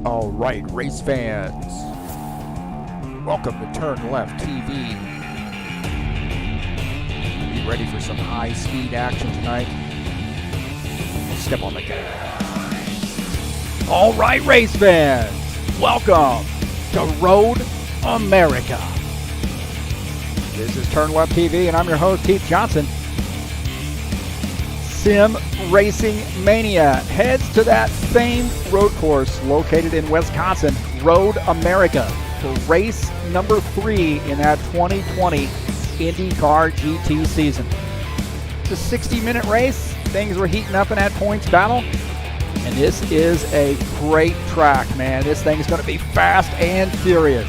All right, race fans, welcome to TurnLeft TV. Be ready for some high-speed action tonight. Step on the gas. All right, race fans, welcome to Road America. This is TurnLeft TV, and I'm your host, Heath Johnson. Sim Racing Mania heads to that famed road course located in Wisconsin, Road America, for race number 3 in that 2020 IndyCar GT season. It's a 60-minute race. Things were heating up in that points battle, and this is a great track, man. This thing is going to be fast and furious.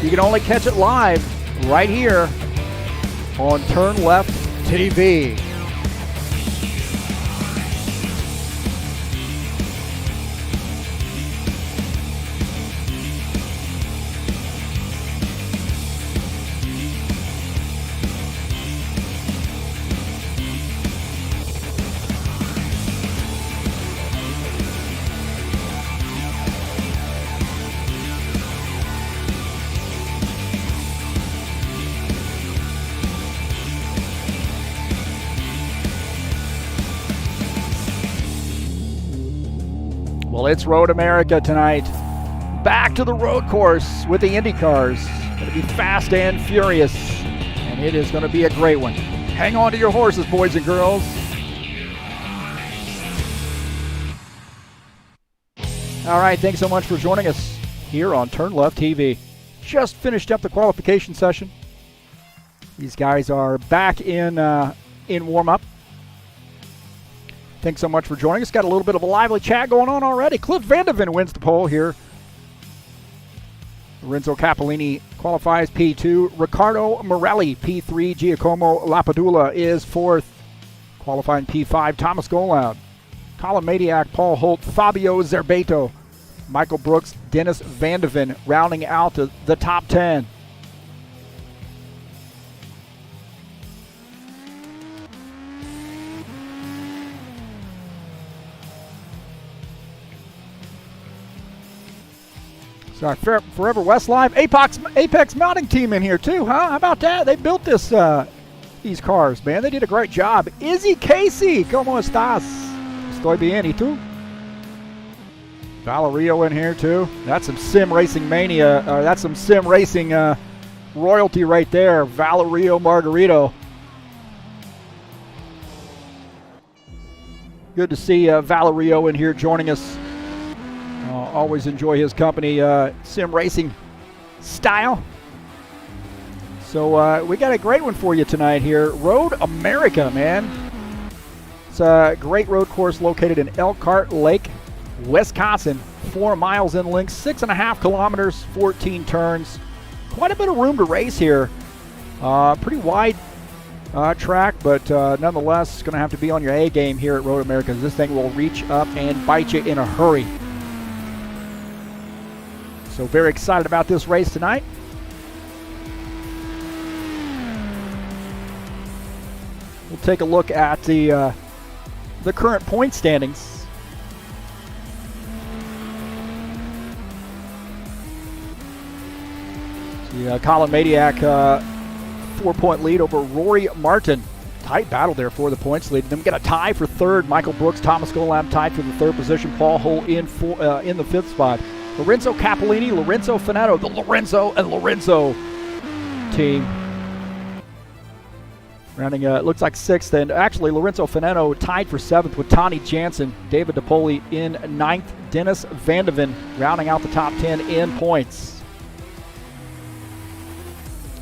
You can only catch it live right here on TurnLeft TV. Well, it's Road America tonight. Back to the road course with the IndyCars. Going to be fast and furious, and it is going to be a great one. Hang on to your horses, boys and girls. All right, thanks so much for joining us here on TurnLeft TV. Just finished up the qualification session. These guys are back in warm-up. Thanks so much for joining us. Got a little bit of a lively chat going on already. Cliff Vandevent wins the pole here. Lorenzo Capellini qualifies P2. Ricardo Morelli, P3. Giacoma Lapadula is 4th. Qualifying P5. Thomas Golab. Colin Madiak, Paul Holt, Fabio Zerbato, Michael Brooks, Dennis Vandevent rounding out the top 10. Sorry, Forever West Live. Apex Mounting Team in here too, huh? How about that? They built these cars, man. They did a great job. Izzy Casey, ¿cómo estás? Estoy bien, ¿y tú? Valerio in here too. That's some Sim Racing Mania. That's some Sim Racing royalty right there. Valerio Margarito. Good to see Valerio in here joining us. Always enjoy his company, Sim Racing style. So we got a great one for you tonight here. Road America, man. It's a great road course located in Elkhart Lake, Wisconsin. 4 miles in length, 6.5 kilometers, 14 turns. Quite a bit of room to race here. Pretty wide track, but nonetheless, it's going to have to be on your A game here at Road America. This thing will reach up and bite you in a hurry. So very excited about this race tonight. We'll take a look at the current point standings. Colin Madiak, 4-point lead over Rory Martin. Tight battle there for the points lead. Then we got a tie for third. Michael Brooks, Thomas Golab tied for the third position. Paul Hull in the fifth spot. Lorenzo Capellini, Lorenzo Fanatec, the Lorenzo and Lorenzo team. Rounding, it looks like sixth, and actually Lorenzo Fanatec tied for seventh with Tony Jansen. David DePoli in ninth. Dennis Vandevent rounding out the top 10 in points.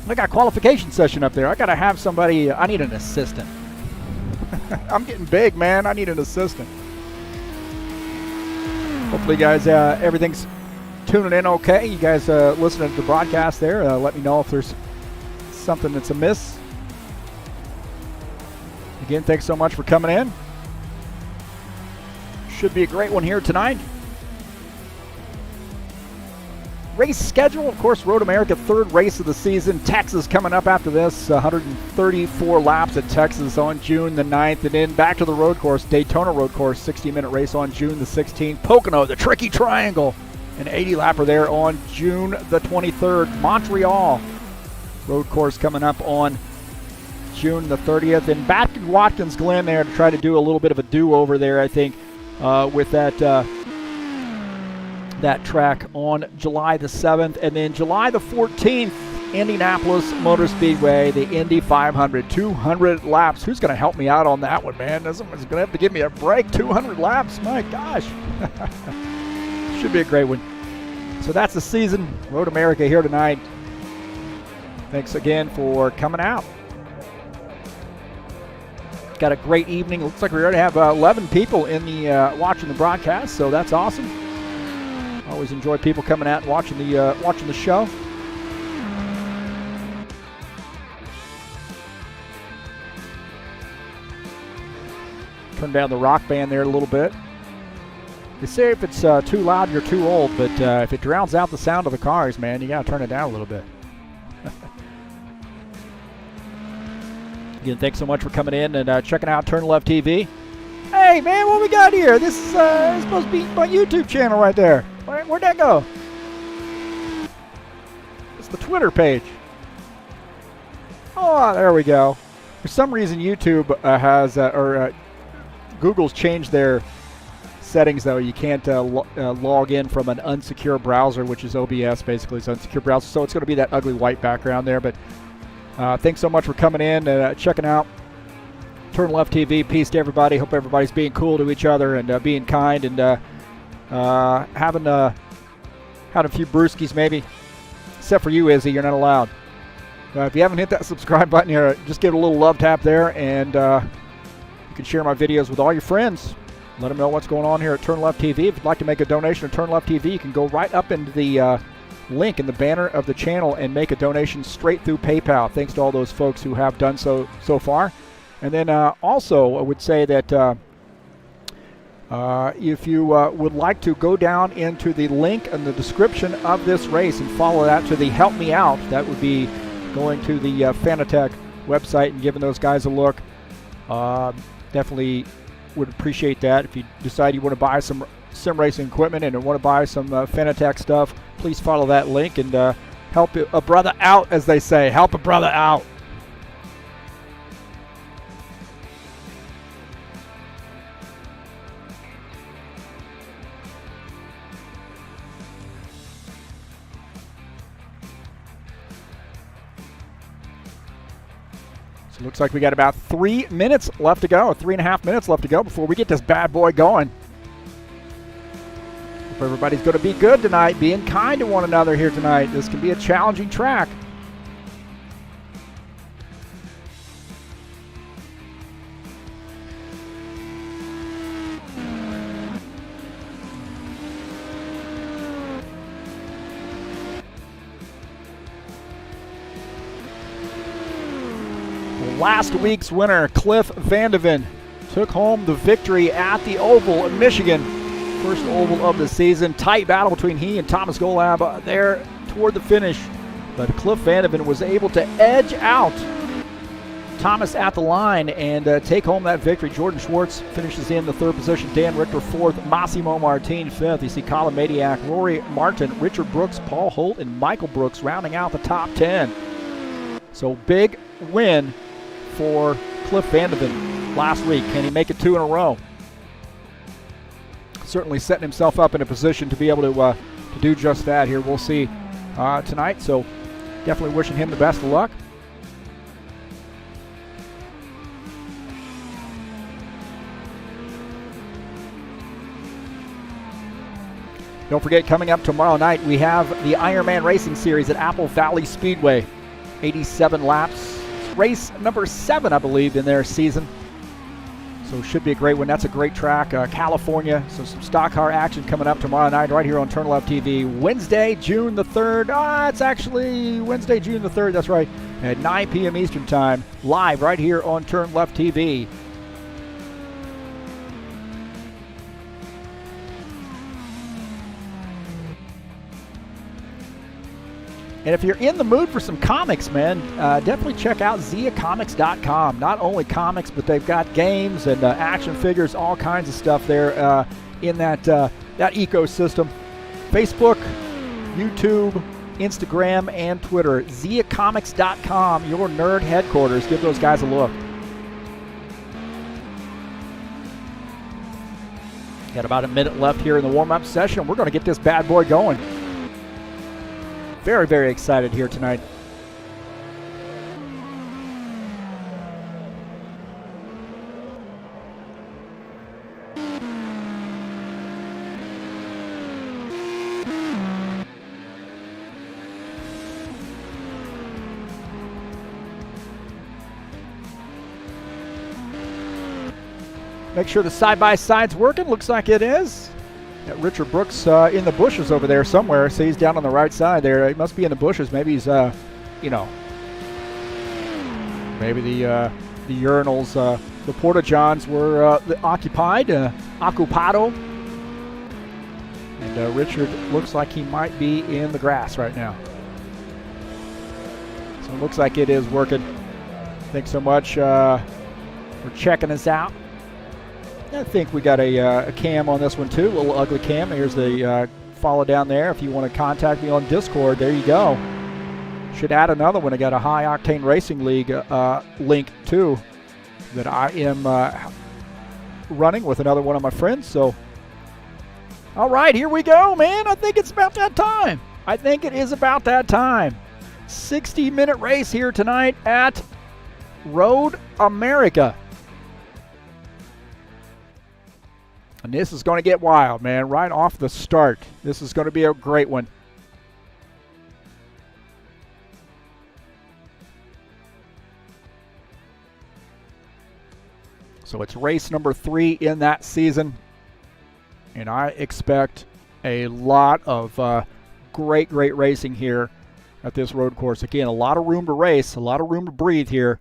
I got a qualification session up there. I got to have somebody. I need an assistant. I'm getting big, man. I need an assistant. Hopefully, guys, everything's tuning in okay. You guys listening to the broadcast there. Let me know if there's something that's amiss. Again, thanks so much for coming in. Should be a great one here tonight. Race schedule, of course, Road America, third race of the season. Texas coming up after this, 134 laps at Texas on June the 9th. And then back to the road course, Daytona road course, 60-minute race on June the 16th. Pocono, the Tricky Triangle, an 80-lapper there on June the 23rd. Montreal road course coming up on June the 30th. And back to Watkins Glen there to try to do a little bit of a do-over there, I think, with that track on July the 7th. And then July the 14th, Indianapolis Motor Speedway, the Indy 500, 200 laps. Who's going to help me out on that one, man? Someone's going to have to give me a break. 200 laps, my gosh. Should be a great one. So that's the season. Road America here tonight. Thanks again for coming out. Got a great evening. Looks like we already have 11 people in the watching the broadcast, so that's awesome. Always enjoy people coming out and watching the show. Turn down the rock band there a little bit. They say if it's too loud, you're too old, but if it drowns out the sound of the cars, man, you got to turn it down a little bit. Again, thanks so much for coming in and checking out TurnLeft TV. Hey, man, what we got here? This is supposed to be my YouTube channel right there. Where'd that go? It's the Twitter page. Oh, there we go. For some reason, YouTube Google's changed their settings, though. You can't log in from an unsecure browser, which is OBS, basically. It's an unsecure browser, so it's going to be that ugly white background there. But thanks so much for coming in and checking out TurnLeft TV. Peace to everybody. Hope everybody's being cool to each other and being kind and having had a few brewskis maybe. Except for you, Izzy, you're not allowed. If you haven't hit that subscribe button here, just give it a little love tap there, and you can share my videos with all your friends. Let them know what's going on here at TurnLeft TV. If you'd like to make a donation to TurnLeft TV, you can go right up into the link in the banner of the channel and make a donation straight through PayPal. Thanks to all those folks who have done so far. And then also I would say that if you would like to go down into the link in the description of this race and follow that to the Help Me Out, that would be going to the Fanatec website and giving those guys a look. Definitely would appreciate that. If you decide you want to buy some sim racing equipment and want to buy some Fanatec stuff, please follow that link and help a brother out, as they say. Help a brother out. So it looks like we got about 3 minutes left to go, 3.5 minutes left to go before we get this bad boy going. Hope everybody's going to be good tonight, being kind to one another here tonight. This can be a challenging track. Last week's winner, Cliff Vandevent, took home the victory at the Oval in Michigan. First oval of the season. Tight battle between he and Thomas Golab there toward the finish. But Cliff Vandevent was able to edge out Thomas at the line and take home that victory. Jordan Schwartz finishes in the third position. Dan Richter fourth. Massimo Martin fifth. You see Colin Madiak, Rory Martin, Richard Brooks, Paul Holt, and Michael Brooks rounding out the top 10. So big win for Cliff Vandevent last week. Can he make it 2 in a row? Certainly setting himself up in a position to be able to do just that here. We'll see tonight, so definitely wishing him the best of luck. Don't forget, coming up tomorrow night, we have the Ironman Racing Series at Apple Valley Speedway. 87 laps. It's race number 7, I believe, in their season. So it should be a great one. That's a great track. California, so some stock car action coming up tomorrow night right here on TurnLeft TV. Wednesday, June the 3rd. It's actually Wednesday, June the 3rd. That's right. At 9 p.m. Eastern Time. Live right here on TurnLeft TV. And if you're in the mood for some comics, man, definitely check out ziacomics.com. Not only comics, but they've got games and action figures, all kinds of stuff there in that ecosystem. Facebook, YouTube, Instagram, and Twitter. ziacomics.com, your nerd headquarters. Give those guys a look. Got about a minute left here in the warm-up session. We're going to get this bad boy going. Very, very excited here tonight. Make sure the side-by-side's working. Looks like it is. Got Richard Brooks in the bushes over there somewhere. See, he's down on the right side there. He must be in the bushes. Maybe he's, maybe the urinals, the porta-johns were occupied, occupado. And Richard looks like he might be in the grass right now. So it looks like it is working. Thanks so much for checking us out. I think we got a cam on this one too, a little ugly cam. Here's the follow down there. If you want to contact me on Discord, there you go. Should add another one. I got a High Octane Racing League link too that I am running with another one of my friends. So, all right, here we go, man. I think it's about that time. I think it is about that time. 60-minute race here tonight at Road America. And this is going to get wild, man, right off the start. This is going to be a great one. So it's race number 3 in that season. And I expect a lot of great racing here at this road course. Again, a lot of room to race, a lot of room to breathe here.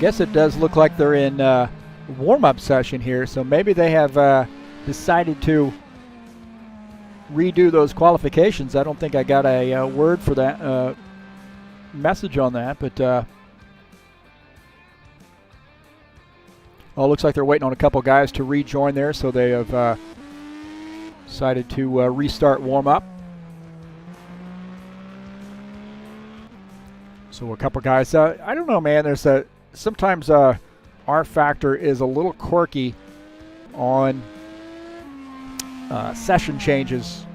guess it does look like they're in warm-up session here, so maybe they have decided to redo those qualifications. I don't think I got a word for that message on that, but oh, looks like they're waiting on a couple guys to rejoin there, so they have decided to restart warm-up. So a couple guys, I don't know, man, there's sometimes rFactor is a little quirky on session changes.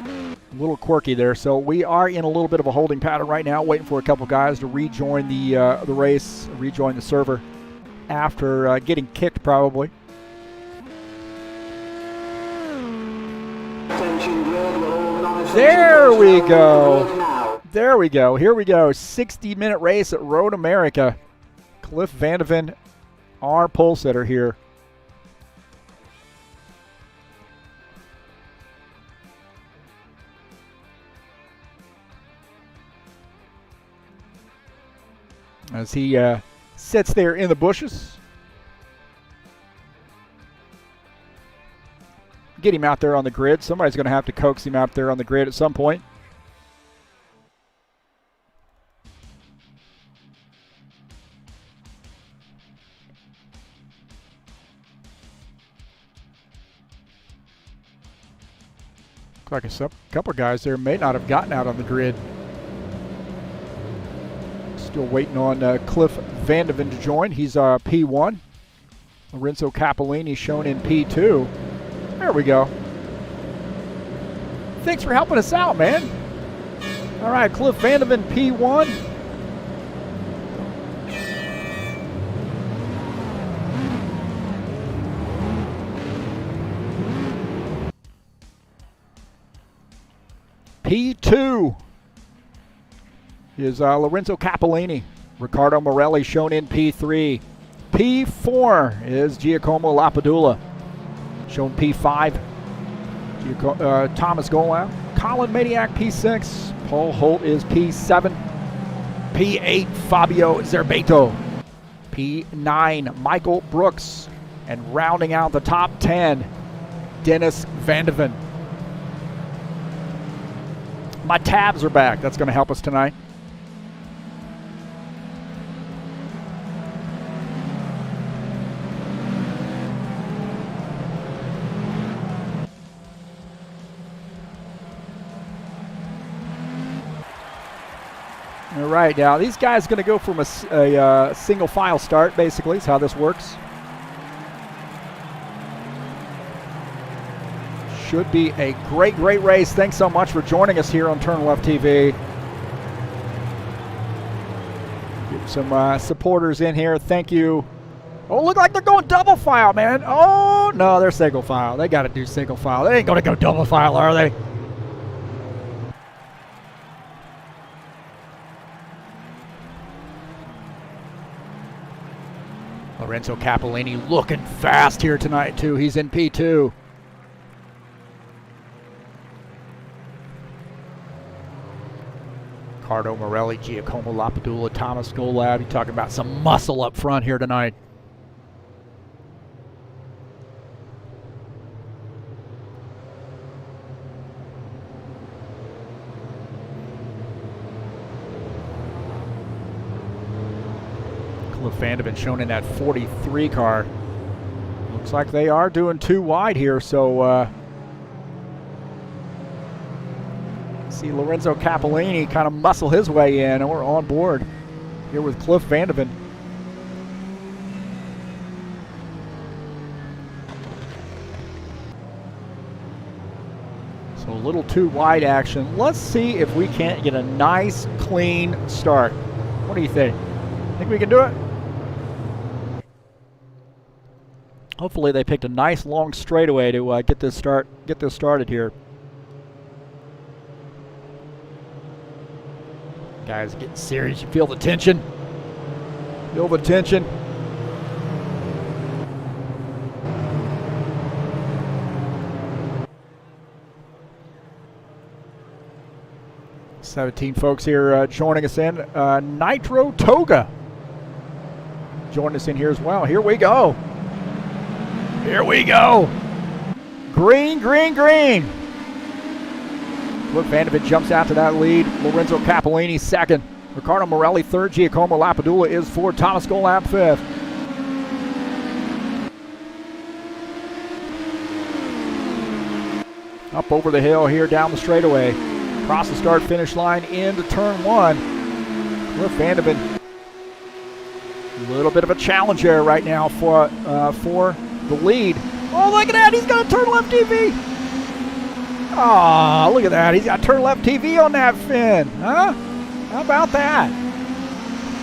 A little quirky there, so we are in a little bit of a holding pattern right now, waiting for a couple guys to rejoin the race, rejoin the server after getting kicked probably. There we go. There we go. Here we go. 60-minute race at Road America. Cliff Vandevent, our pole sitter here. As he sits there in the bushes. Get him out there on the grid. Somebody's going to have to coax him out there on the grid at some point. Looks like a couple of guys there may not have gotten out on the grid. Still waiting on Cliff Vandevent to join. He's P1. Lorenzo Capellini shown in P2. There we go. Thanks for helping us out, man. All right, Cliff Vandevent P1. P2 is Lorenzo Capellini. Ricardo Morelli shown in P3. P4 is Giacoma Lapadula, shown P5. Thomas Golap. Colin Maniac P6. Paul Holt is P7. P8 Fabio Zerbeto. P9 Michael Brooks. And rounding out the top 10, Dennis Vandevent. My tabs are back. That's going to help us tonight. All right, now these guys are going to go from a single file start, basically, is how this works. Should be a great, great race. Thanks so much for joining us here on TurnLeft TV. Get some supporters in here. Thank you. Oh, look like they're going double file, man. Oh, no, they're single file. They got to do single file. They ain't going to go double file, are they? Lorenzo Capellini looking fast here tonight, too. He's in P2. Ricardo, Morelli, Giacoma, Lapadula, Thomas Golab. You're talking about some muscle up front here tonight. Cliff Vandevent shown in that 43 car. Looks like they are doing too wide here, so see Lorenzo Capellini kind of muscle his way in, and we're on board here with Cliff Vandevent. So a little too wide action. Let's see if we can't get a nice, clean start. What do you think? Think we can do it? Hopefully they picked a nice long straightaway to get this started here. Guys getting serious. You feel the tension. Feel the tension. 17 folks here joining us in. Nitro Toga joining us in here as well. Here we go. Here we go. Green, green, green. Look, Vandevent jumps out to that lead. Lorenzo Capellini second. Ricardo Morelli third. Giacoma Lapadula is fourth. Thomas Golab fifth. Up over the hill here down the straightaway. Across the start-finish line into turn one. Cliff Vandevent. A little bit of a challenge there right now for the lead. Oh, look at that. He's got a TurnLeft TV. Oh, look at that. He's got TurnLeft TV on that fin. Huh? How about that?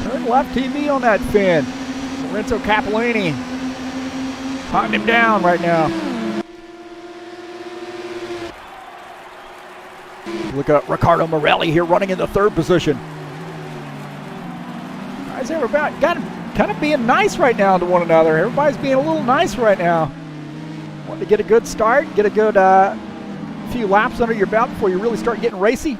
TurnLeft TV on that fin. Lorenzo Capellini hunting him down right now. Look at Ricardo Morelli here running in the third position. Guys, everybody got kind of being nice right now to one another. Everybody's being a little nice right now. Want to get a good start, get a good few laps under your belt before you really start getting racy.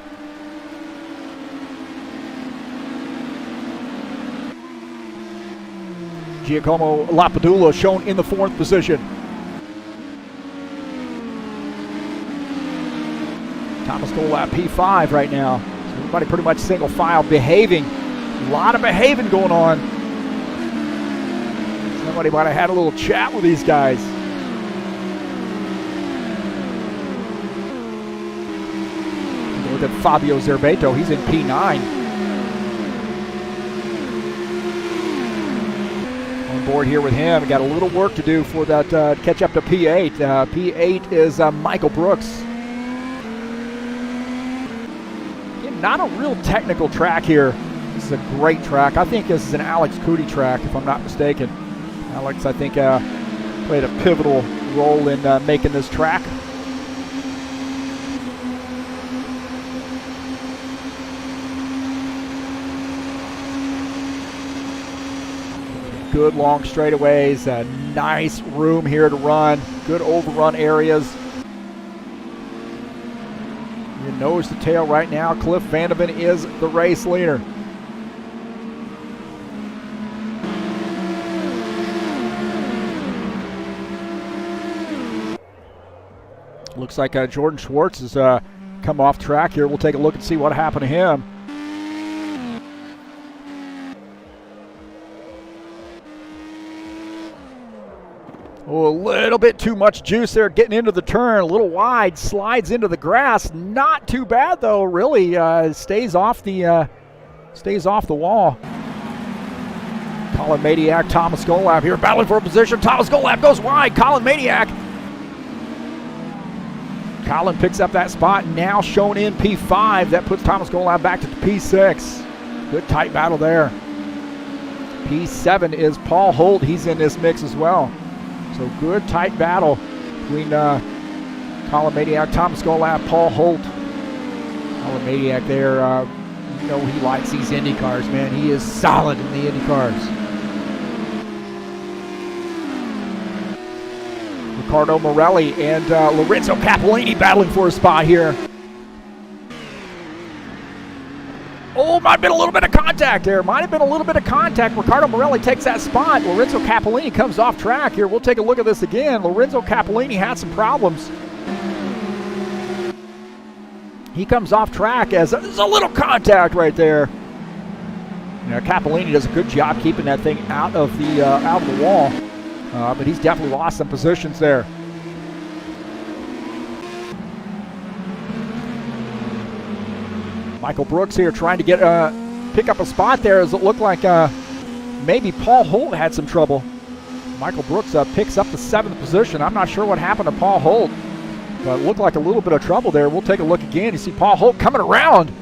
Giacomo Lapadula shown in the fourth position. Thomas Golap P5 right now. So everybody pretty much single file behaving. A lot of behaving going on. Somebody might have had a little chat with these guys. Look at Fabio Zerbeto. He's in P9. On board here with him. We got a little work to do for that catch up to P8. P8 is Michael Brooks. Not a real technical track here. This is a great track. I think this is an Alex Cootie track, if I'm not mistaken. Alex, I think, played a pivotal role in making this track. Good long straightaways, nice room here to run, good overrun areas. Your nose to tail right now, Cliff Vandevent is the race leader. Looks like Jordan Schwartz has come off track here. We'll take a look and see what happened to him. Oh, a little bit too much juice there getting into the turn, a little wide, slides into the grass. Not too bad though, really. Stays off the wall. Colin Maniac, Thomas Golap here battling for a position. Thomas Golap goes wide. Colin Maniac. Colin picks up that spot, now shown in P5. That puts Thomas Golap back to P6. Good tight battle there. P7 is Paul Holt. He's in this mix as well. So good tight battle between Colin Maniac, Thomas Golap, Paul Holt. Colin Maniac there, you know he likes these Indy cars, man. He is solid in the Indy cars. Ricardo Morelli and Lorenzo Capellini battling for a spot here. Oh, might have been a little bit of contact there. Might have been a little bit of contact. Ricardo Morelli takes that spot. Lorenzo Capellini comes off track here. We'll take a look at this again. Lorenzo Capellini had some problems. He comes off track as there's a little contact right there. You know, Capellini does a good job keeping that thing out of the wall, but he's definitely lost some positions there. Michael Brooks here trying to get pick up a spot there as it looked like maybe Paul Holt had some trouble. Michael Brooks picks up the 7th position. I'm not sure what happened to Paul Holt, but it looked like a little bit of trouble there. We'll take a look again. You see Paul Holt coming around.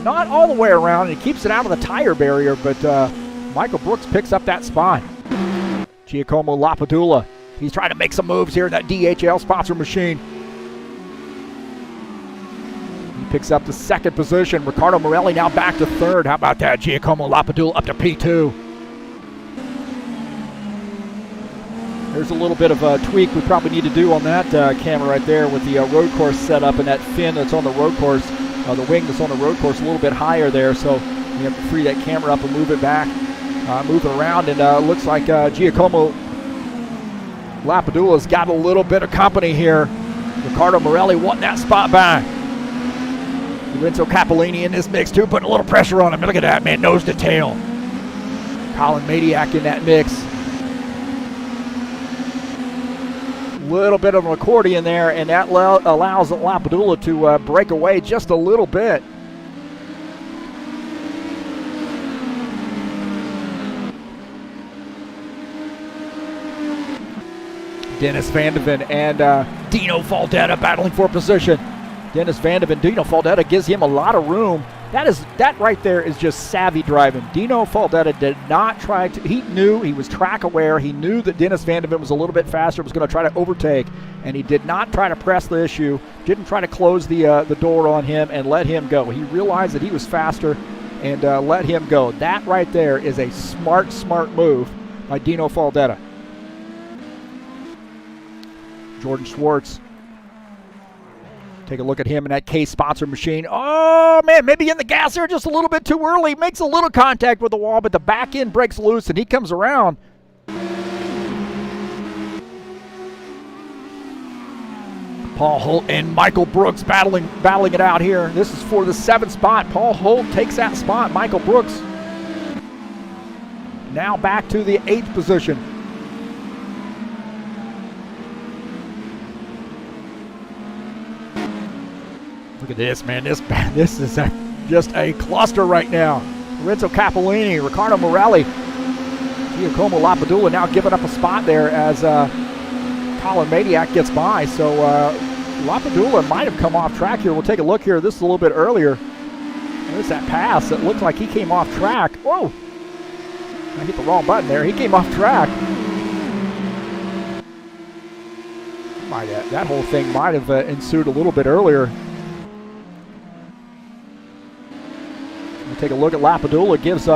Not all the way around, and he keeps it out of the tire barrier, but Michael Brooks picks up that spot. Giacomo Lapadula. He's trying to make some moves here in that DHL sponsor machine. Picks up the 2nd position. Ricardo Morelli now back to 3rd. How about that? Giacomo Lapadula up to P2. There's a little bit of a tweak we probably need to do on that camera right there with the road course setup and that fin that's on the road course. the wing that's on the road course a little bit higher there, so you have to free that camera up and move it back, move it around, and looks like Giacoma Lapadula's got a little bit of company here. Ricardo Morelli wanting that spot back. Lorenzo Capellini in this mix too, putting a little pressure on him. Look at that, man, nose to tail. Colin Maniac in that mix. Little bit of an accordion there, and that allows Lapadula to break away just a little bit. Dennis Vandevent and Dino Faldetta battling for position. Dennis Vandevent, Dino Faldetta gives him a lot of room. That right there is just savvy driving. Dino Faldetta did not try to, he knew, he was track aware, he knew that Dennis Vandevent was a little bit faster, was going to try to overtake, and he did not try to press the issue, didn't try to close the door on him and let him go. He realized that he was faster and let him go. That right there is a smart move by Dino Faldetta. Jordan Schwartz. Take a look at him in that K-sponsor machine. Oh, man, maybe in the gas there just a little bit too early. Makes a little contact with the wall, but the back end breaks loose, and he comes around. Paul Holt and Michael Brooks battling it out here. This is for the 7th spot. Paul Holt takes that spot. Michael Brooks now back to the 8th position. Look at this, man. This is just a cluster right now. Lorenzo Capellini, Ricardo Morelli, Giacoma Lapadula now giving up a spot there as Colin Maniac gets by. So Lapadula might have come off track here. We'll take a look here. This is a little bit earlier. There's that pass. It looked like he came off track. Whoa! I hit the wrong button there. He came off track. That whole thing might have ensued a little bit earlier. Take a look at Lapadula, gives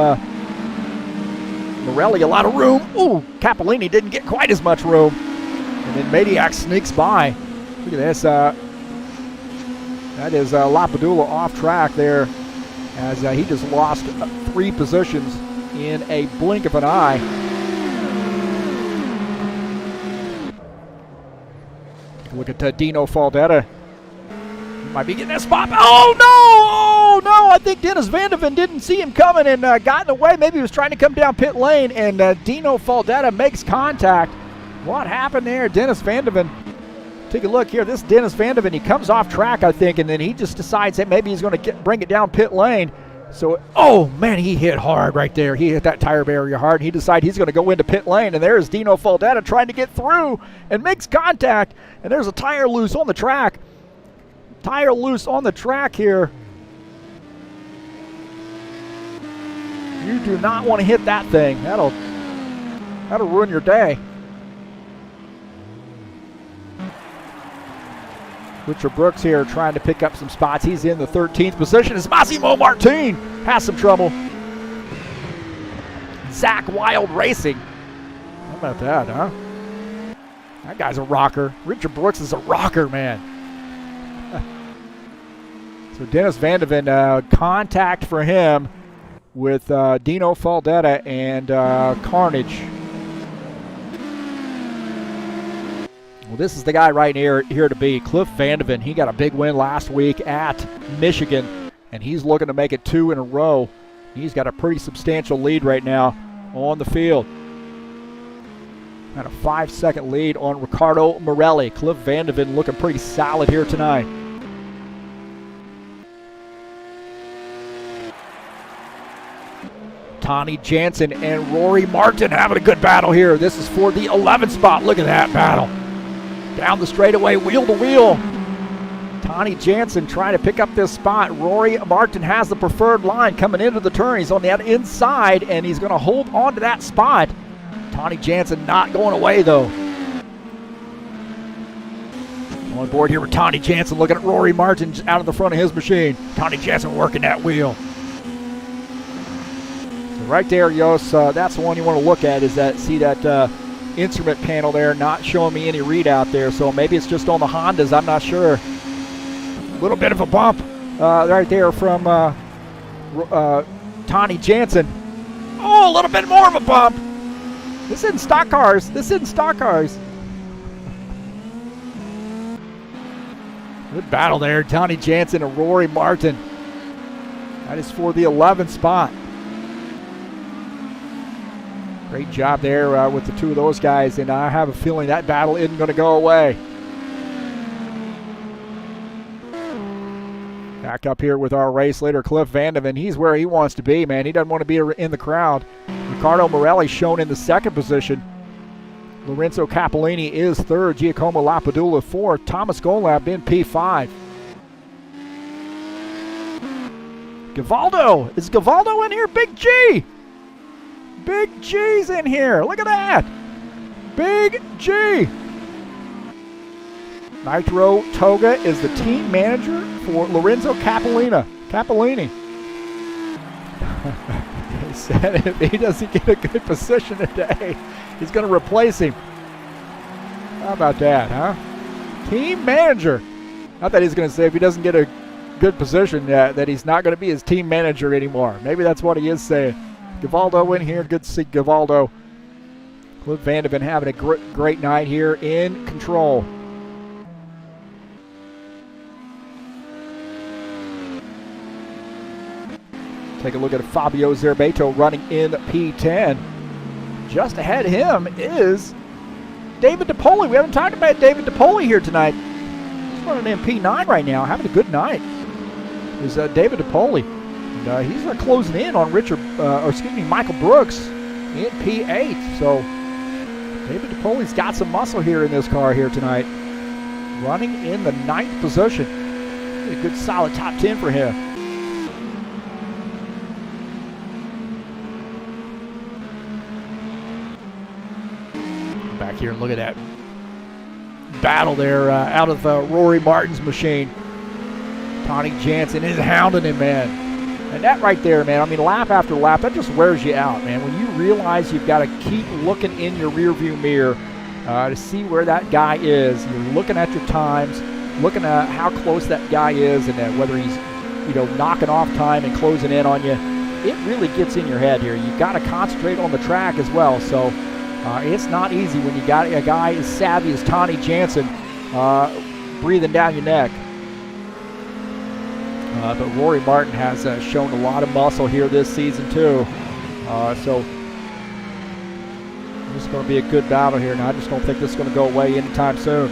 Morelli a lot of room. Ooh, Capellini didn't get quite as much room. And then Maniac sneaks by. Look at this. That is Lapadula off track there as he just lost 3 positions in a blink of an eye. Take a look at Dino Faldetta. Might be getting that spot. Oh, no! Oh, no! I think Dennis Vandevent didn't see him coming and got in the way. Maybe he was trying to come down pit lane, and Dino Faldetta makes contact. What happened there? Dennis Vandevent. Take a look here. This Dennis Vandevent, he comes off track, I think, and then he just decides that maybe he's going to bring it down pit lane. So, oh, man, he hit hard right there. He hit that tire barrier hard, and he decided he's going to go into pit lane, and there's Dino Faldetta trying to get through and makes contact, and there's a tire loose on the track. Tire loose on the track here. You do not want to hit that thing. That'll ruin your day. Richard Brooks here trying to pick up some spots. He's in the 13th position as Massimo Martin has some trouble. Zach Wild Racing. How about that, huh? That guy's a rocker. Richard Brooks is a rocker, man. So Dennis Vandevent, contact for him with Dino Faldetta and Carnage. Well, this is the guy right here to be, Cliff Vandevent. He got a big win last week at Michigan, and he's looking to make it 2 in a row. He's got a pretty substantial lead right now on the field. Got a 5-second lead on Ricardo Morelli. Cliff Vandevent looking pretty solid here tonight. Tony Jansen and Rory Martin having a good battle here. This is for the 11th spot. Look at that battle. Down the straightaway, wheel to wheel. Tony Jansen trying to pick up this spot. Rory Martin has the preferred line coming into the turn. He's on that inside, and he's going to hold on to that spot. Tony Jansen not going away, though. On board here with Tony Jansen, looking at Rory Martin out of the front of his machine. Tony Jansen working that wheel. Right there, Yos, that's the one you want to look at, is that, see that instrument panel there not showing me any readout there, so maybe it's just on the Hondas, I'm not sure. A little bit of a bump right there from Tony Jansen. Oh, a little bit more of a bump. This isn't stock cars. This isn't stock cars. Good battle there. Tony Jansen and Rory Martin. That is for the 11th spot. Great job there with the two of those guys, and I have a feeling that battle isn't going to go away. Back up here with our race leader, Cliff Vandevent. He's where he wants to be, man. He doesn't want to be in the crowd. Ricardo Morelli shown in the second position. Lorenzo Capellini is third. Giacoma Lapadula fourth. Thomas Golab in P5. Gavaldo. Is Gavaldo in here? Big G. Big G's in here. Look at that. Big G. Nitro Toga is the team manager for Lorenzo Capellini. He said if he doesn't get a good position today, he's going to replace him. How about that, huh? Team manager. Not that he's going to say if he doesn't get a good position that he's not going to be his team manager anymore. Maybe that's what he is saying. Gavaldo in here. Good to see Gavaldo. Cliff Vandevent having a great night here in control. Take a look at Fabio Zerbeto running in P10. Just ahead of him is David DePoli. We haven't talked about David DePoli here tonight. He's running in P9 right now, having a good night. Is David DePoli. And, he's closing in on Michael Brooks in P8. So David DePoli's got some muscle here in this car here tonight. Running in the 9th position. A good solid top 10 for him. Back here and look at that battle there out of Rory Martin's machine. Tony Jansen is hounding him, man. And that right there, man, I mean, lap after lap, that just wears you out, man. When you realize you've got to keep looking in your rearview mirror to see where that guy is. You're looking at your times, looking at how close that guy is, and whether he's, knocking off time and closing in on you. It really gets in your head here. You've got to concentrate on the track as well. So it's not easy when you got a guy as savvy as Tony Jansen breathing down your neck. But Rory Martin has shown a lot of muscle here this season too. So this is going to be a good battle here. Now I just don't think this is going to go away anytime soon.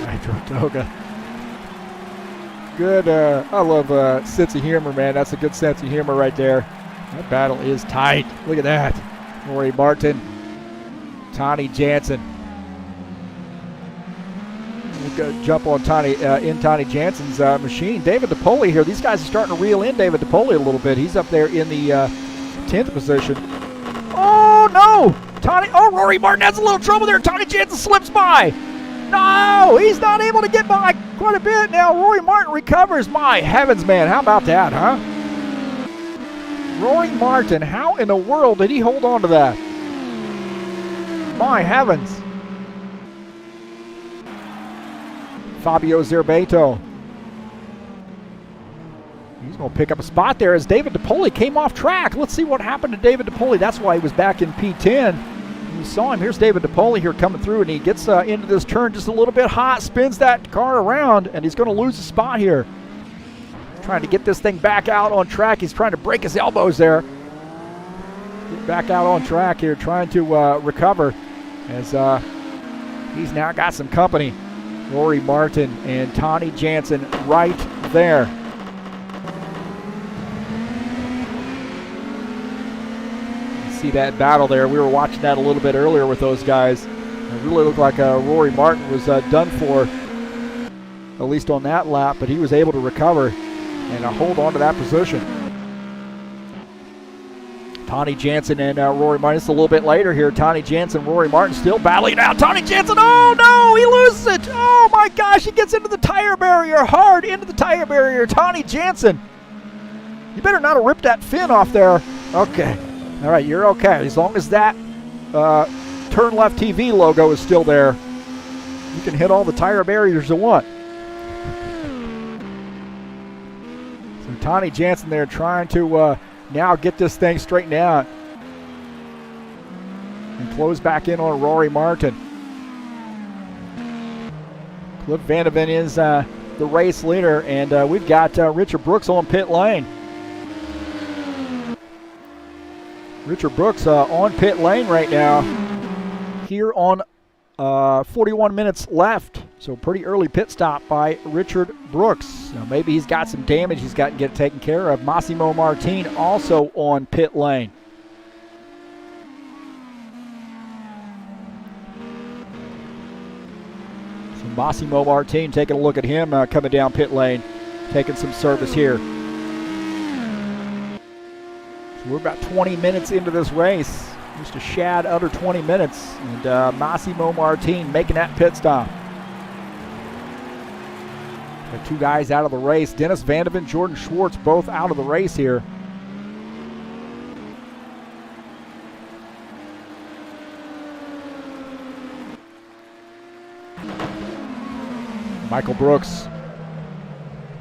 Nitro Toga. Good, I love sense of humor, man. That's a good sense of humor right there. That battle is tight. Look at that. Rory Martin, Tony Jansen. We'll go jump on Tony Jansen's machine. David DePoli here. These guys are starting to reel in David DePoli a little bit. He's up there in the 10th position. Oh, no! Rory Martin has a little trouble there. Tony Jansen slips by. No, he's not able to get by quite a bit. Now Rory Martin recovers. My heavens, man. How about that, huh? Rory Martin, how in the world did he hold on to that? My heavens. Fabio Zerbeto. He's going to pick up a spot there as David DePoli came off track. Let's see what happened to David DePoli. That's why he was back in P10. You saw him. Here's David DePoli here coming through, and he gets into this turn just a little bit hot, spins that car around, and he's going to lose a spot here. Trying to get this thing back out on track. He's trying to break his elbows there. Get back out on track here, trying to recover as he's now got some company. Rory Martin and Tony Jansen right there. See that battle there. We were watching that a little bit earlier with those guys. It really looked like Rory Martin was done for, at least on that lap, but he was able to recover and hold on to that position. Tony Jansen and Rory Martin. It's a little bit later here. Tony Jansen, Rory Martin still battling now. Tony Jansen, oh no, he loses it. Oh my gosh, he gets into the tire barrier, hard into the tire barrier. Tony Jansen, you better not have ripped that fin off there. Okay. All right, you're okay. As long as that TurnLeftTV logo is still there. You can hit all the tire barriers you want. So Tony Jansen there trying to now get this thing straightened out and close back in on Rory Martin. Cliff Vandevent is the race leader, and we've got Richard Brooks on pit lane. Richard Brooks on pit lane right now here on 41 minutes left. So pretty early pit stop by Richard Brooks. Now maybe he's got some damage he's got to get taken care of. Massimo Martin also on pit lane. So Massimo Martin taking a look at him coming down pit lane, taking some service here. So we're about 20 minutes into this race. Just a shad under 20 minutes. And Massimo Martin making that pit stop. Got two guys out of the race. Dennis Vandevent, Jordan Schwartz, both out of the race here. Michael Brooks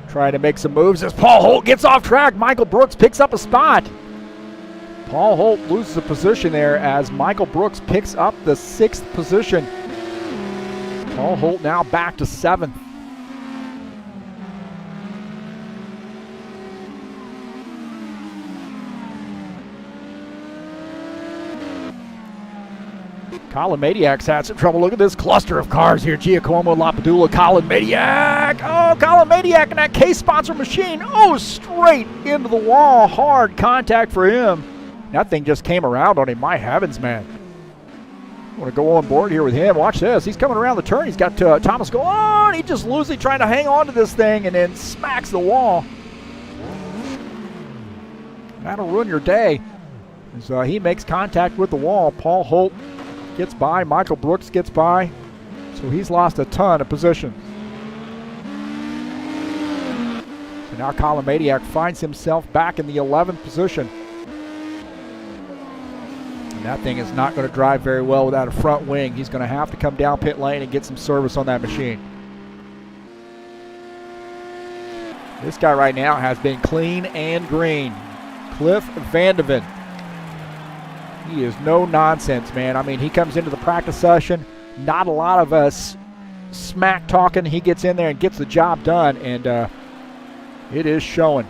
trying to make some moves as Paul Holt gets off track. Michael Brooks picks up a spot. Paul Holt loses a position there as Michael Brooks picks up the 6th position. Paul Holt now back to 7th. Colin Maniac's had some trouble. Look at this cluster of cars here. Giacoma, Lapadula, Colin Maniac. Oh, Colin Maniac and that K-sponsor machine. Oh, straight into the wall. Hard contact for him. That thing just came around on him. My heavens, man. I want to go on board here with him. Watch this. He's coming around the turn. He's got Thomas go on. He just loosely trying to hang on to this thing and then smacks the wall. That'll ruin your day. So he makes contact with the wall. Paul Holt gets by. Michael Brooks gets by. So he's lost a ton of position. So now Colin Maniac finds himself back in the 11th position. And that thing is not going to drive very well without a front wing. He's going to have to come down pit lane and get some service on that machine. This guy right now has been clean and green. Cliff Vandevent. He is no nonsense, man. I mean, he comes into the practice session, not a lot of smack talking. He gets in there and gets the job done, and it is showing.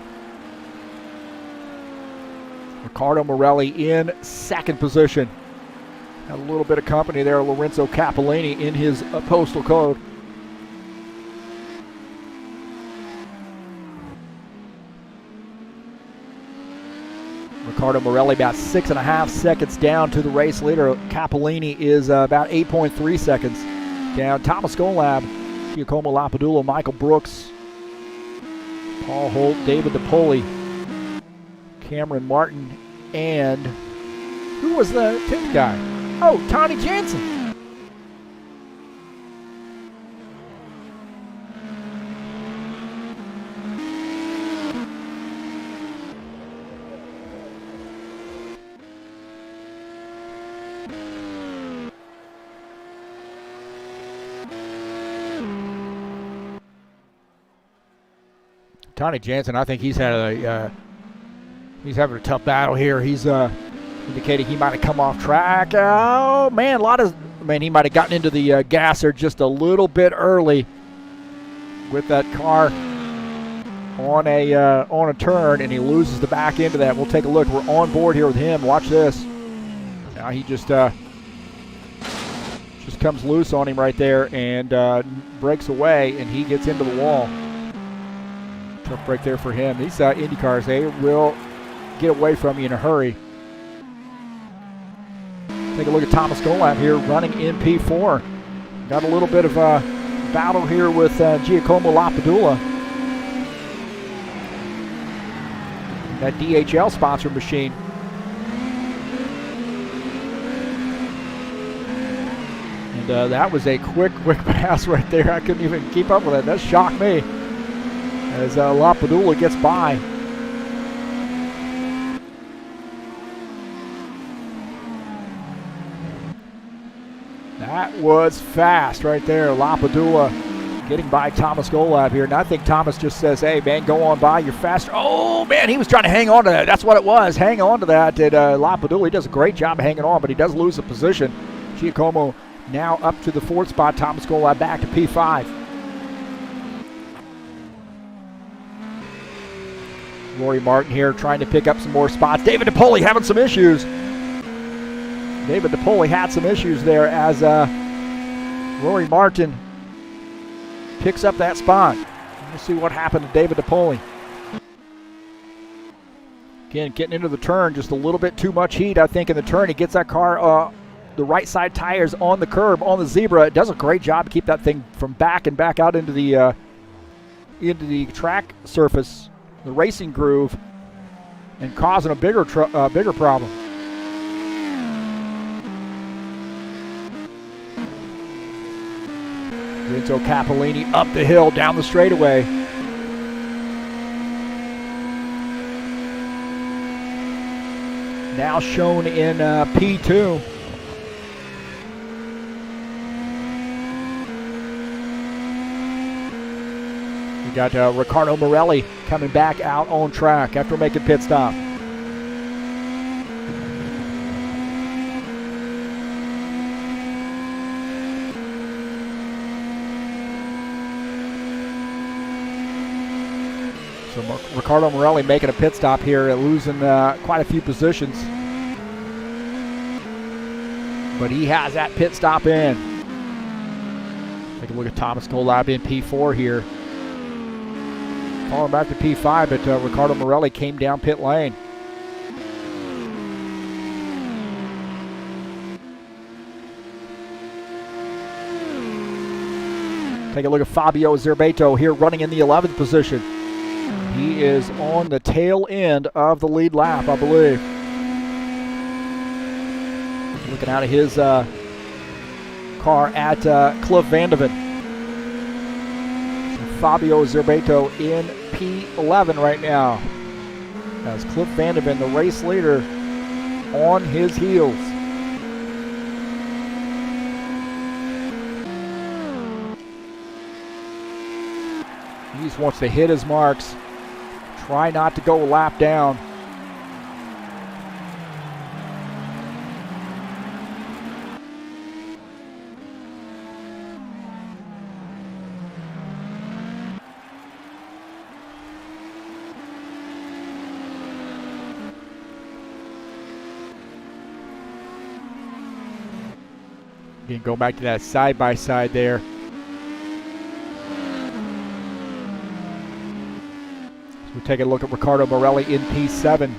Ricardo Morelli in 2nd position. Had a little bit of company there. Lorenzo Capellini in his postal code. Ricardo Morelli about 6.5 seconds down to the race leader. Capellini is about 8.3 seconds down. Thomas Golab, Giacoma, Lapadula, Michael Brooks, Paul Holt, David DePoli, Cameron Martin, and who was the 10th guy? Oh, Tony Jansen. Tony Jansen, I think he's had he's having a tough battle here. He's indicating he might have come off track. Oh man, he might have gotten into the gasser just a little bit early with that car on a turn, and he loses the back end of that. We'll take a look. We're on board here with him. Watch this. Now he just comes loose on him right there and breaks away, and he gets into the wall. Tough break there for him. These IndyCars, they will get away from you in a hurry. Take a look at Thomas Golap here running in P4. Got a little bit of a battle here with Giacomo Lapadula. That DHL sponsor machine. And that was a quick pass right there. I couldn't even keep up with it. That shocked me. As Lapadula gets by. That was fast right there. Lapadula getting by Thomas Golab here. And I think Thomas just says, hey, man, go on by. You're faster. Oh, man, he was trying to hang on to that. That's what it was. Hang on to that. And Lapadula, he does a great job of hanging on, but he does lose the position. Giacoma now up to the 4th spot. Thomas Golab back to P5. Rory Martin here trying to pick up some more spots. David DePoli having some issues. David DePoli had some issues there as Rory Martin picks up that spot. We'll see what happened to David DePoli. Again, getting into the turn, just a little bit too much heat, I think, in the turn. He gets that car, the right side tires on the curb, on the zebra. It does a great job to keep that thing from back and back out into the track surface, the racing groove, and causing a bigger problem. Lorenzo Capellini up the hill, down the straightaway. Now shown in P2. We got Ricardo Morelli coming back out on track after making pit stop. So Ricardo Morelli making a pit stop here, losing quite a few positions. But he has that pit stop in. Take a look at Thomas Golab in P4 here. Falling back to P5, but Ricardo Morelli came down pit lane. Take a look at Fabio Zerbato here running in the 11th position. He is on the tail end of the lead lap, I believe. Looking out of his car at Cliff Vandevent. So Fabio Zerbato in P11 right now. As Cliff Vandevent, the race leader, on his heels. He just wants to hit his marks. Try not to go a lap down. Again, go back to that side-by-side there. We'll take a look at Ricardo Morelli in P7.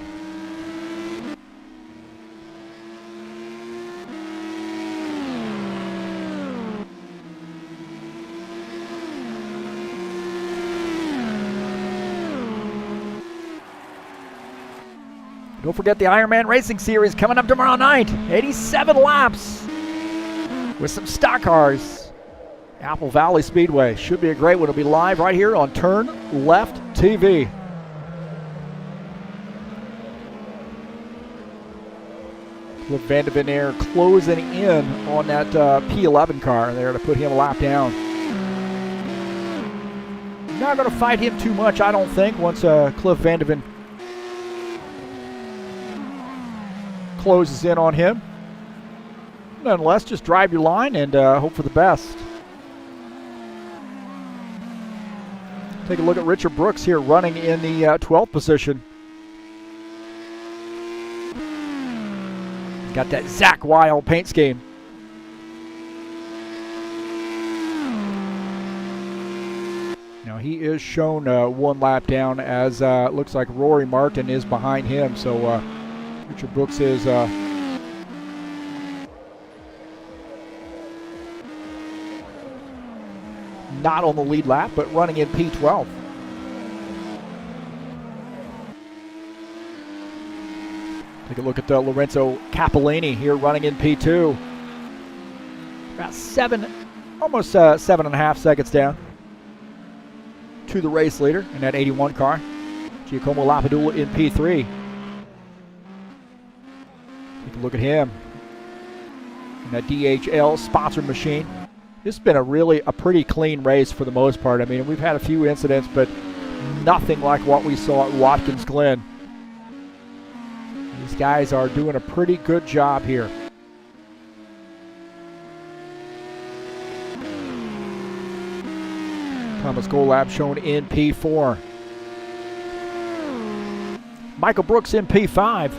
Don't forget the Ironman Racing Series coming up tomorrow night. 87 laps with some stock cars. Apple Valley Speedway. Should be a great one. It'll be live right here on TurnLeft TV. Cliff Vandevent there closing in on that P11 car there to put him a lap down. Not going to fight him too much, I don't think, once Cliff Vandevent closes in on him. Nonetheless, just drive your line and hope for the best. Take a look at Richard Brooks here running in the 12th position. Got that Zach Wild paint scheme. Now he is shown one lap down as it looks like Rory Martin is behind him. So Richard Brooks is not on the lead lap, but running in P12. Take a look at Lorenzo Capellini here running in P2. About almost 7.5 seconds down to the race leader in that 81 car. Giacoma Lapadula in P3. Take a look at him. in a DHL sponsored machine. This has been a pretty clean race for the most part. I mean, we've had a few incidents, but nothing like what we saw at Watkins Glen. These guys are doing a pretty good job here. Thomas Golab shown in P4. Michael Brooks in P5,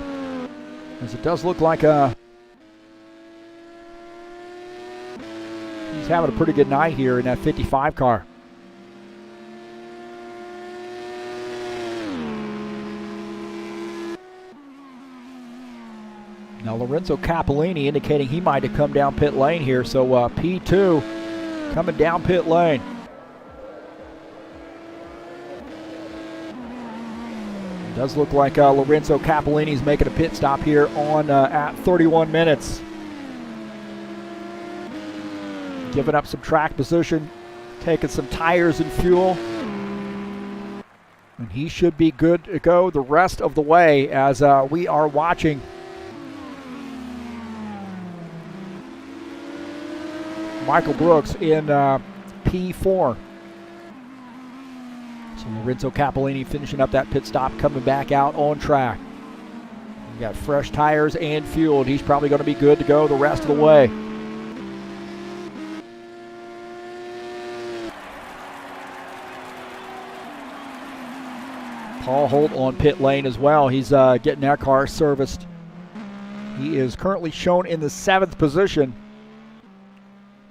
as it does look like he's having a pretty good night here in that 55 car. Now Lorenzo Capellini indicating he might have come down pit lane here, so P2 coming down pit lane. It does look like Lorenzo Capellini is making a pit stop here on at 31 minutes. Giving up some track position, taking some tires and fuel. And he should be good to go the rest of the way as we are watching Michael Brooks in P4. So Lorenzo Capellini finishing up that pit stop, coming back out on track. We got fresh tires and fuel, and he's probably going to be good to go the rest of the way. Paul Holt on pit lane as well. He's getting that car serviced. He is currently shown in the 7th position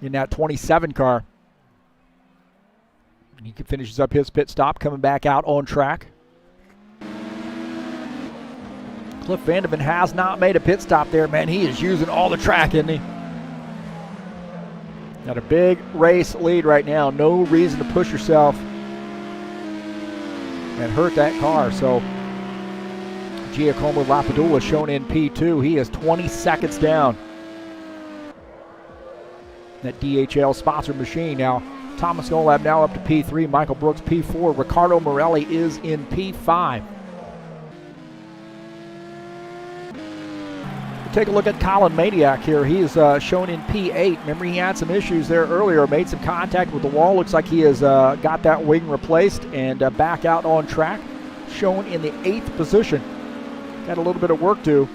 in that 27 car. And he finishes up his pit stop, coming back out on track. Cliff Vandevent has not made a pit stop there, man. He is using all the track, isn't he? Got a big race lead right now. No reason to push yourself and hurt that car. So Giacoma Lapadula shown in P2. He is 20 seconds down. That DHL sponsored machine. Now Thomas Golab now up to P3. Michael Brooks P4. Ricardo Morelli is in P5. We'll take a look at Colin Maniac here. He is shown in P8. Remember, he had some issues there earlier. Made some contact with the wall. Looks like he has got that wing replaced and back out on track. Shown in the 8th position. Got a little bit of work to.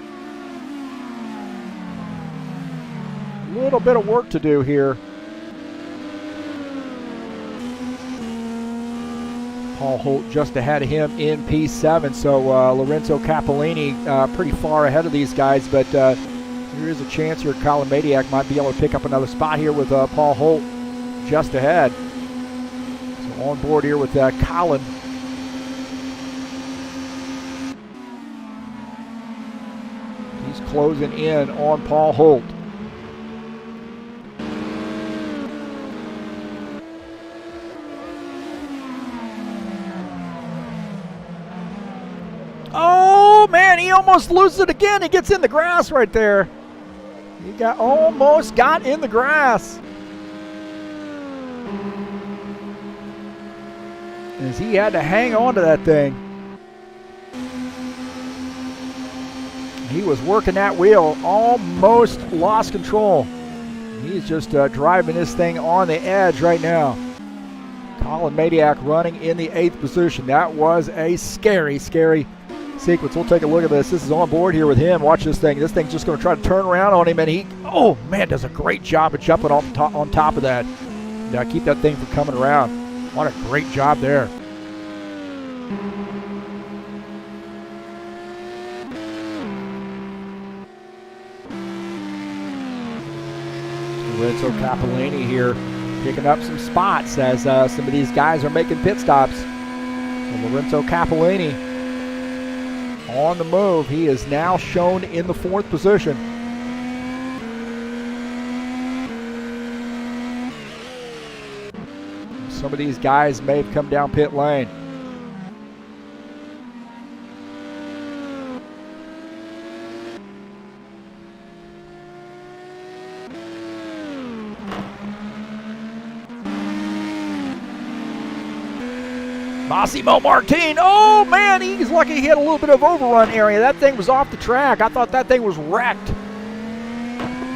Little bit of work to do here. Paul Holt just ahead of him in P7, so Lorenzo Capellini pretty far ahead of these guys, but there is a chance here Colin Maniac might be able to pick up another spot here with Paul Holt just ahead. So on board here with Colin. He's closing in on Paul Holt. Oh man, he almost loses it again. He gets in the grass right there. He almost got in the grass. As he had to hang on to that thing. He was working that wheel, almost lost control. He's just driving this thing on the edge right now. Colin Maniac running in the 8th position. That was a scary, scary sequence. We'll take a look at this. This is on board here with him. Watch this thing. This thing's just going to try to turn around on him, and he, oh man, does a great job of jumping on top of that. Now keep that thing from coming around. What a great job there. Lorenzo Capellini here picking up some spots as some of these guys are making pit stops. So Lorenzo Capellini on the move. He is now shown in the 4th position. Some of these guys may have come down pit lane. Massimo Martin, oh man, he's lucky he had a little bit of overrun area. That thing was off the track. I thought that thing was wrecked.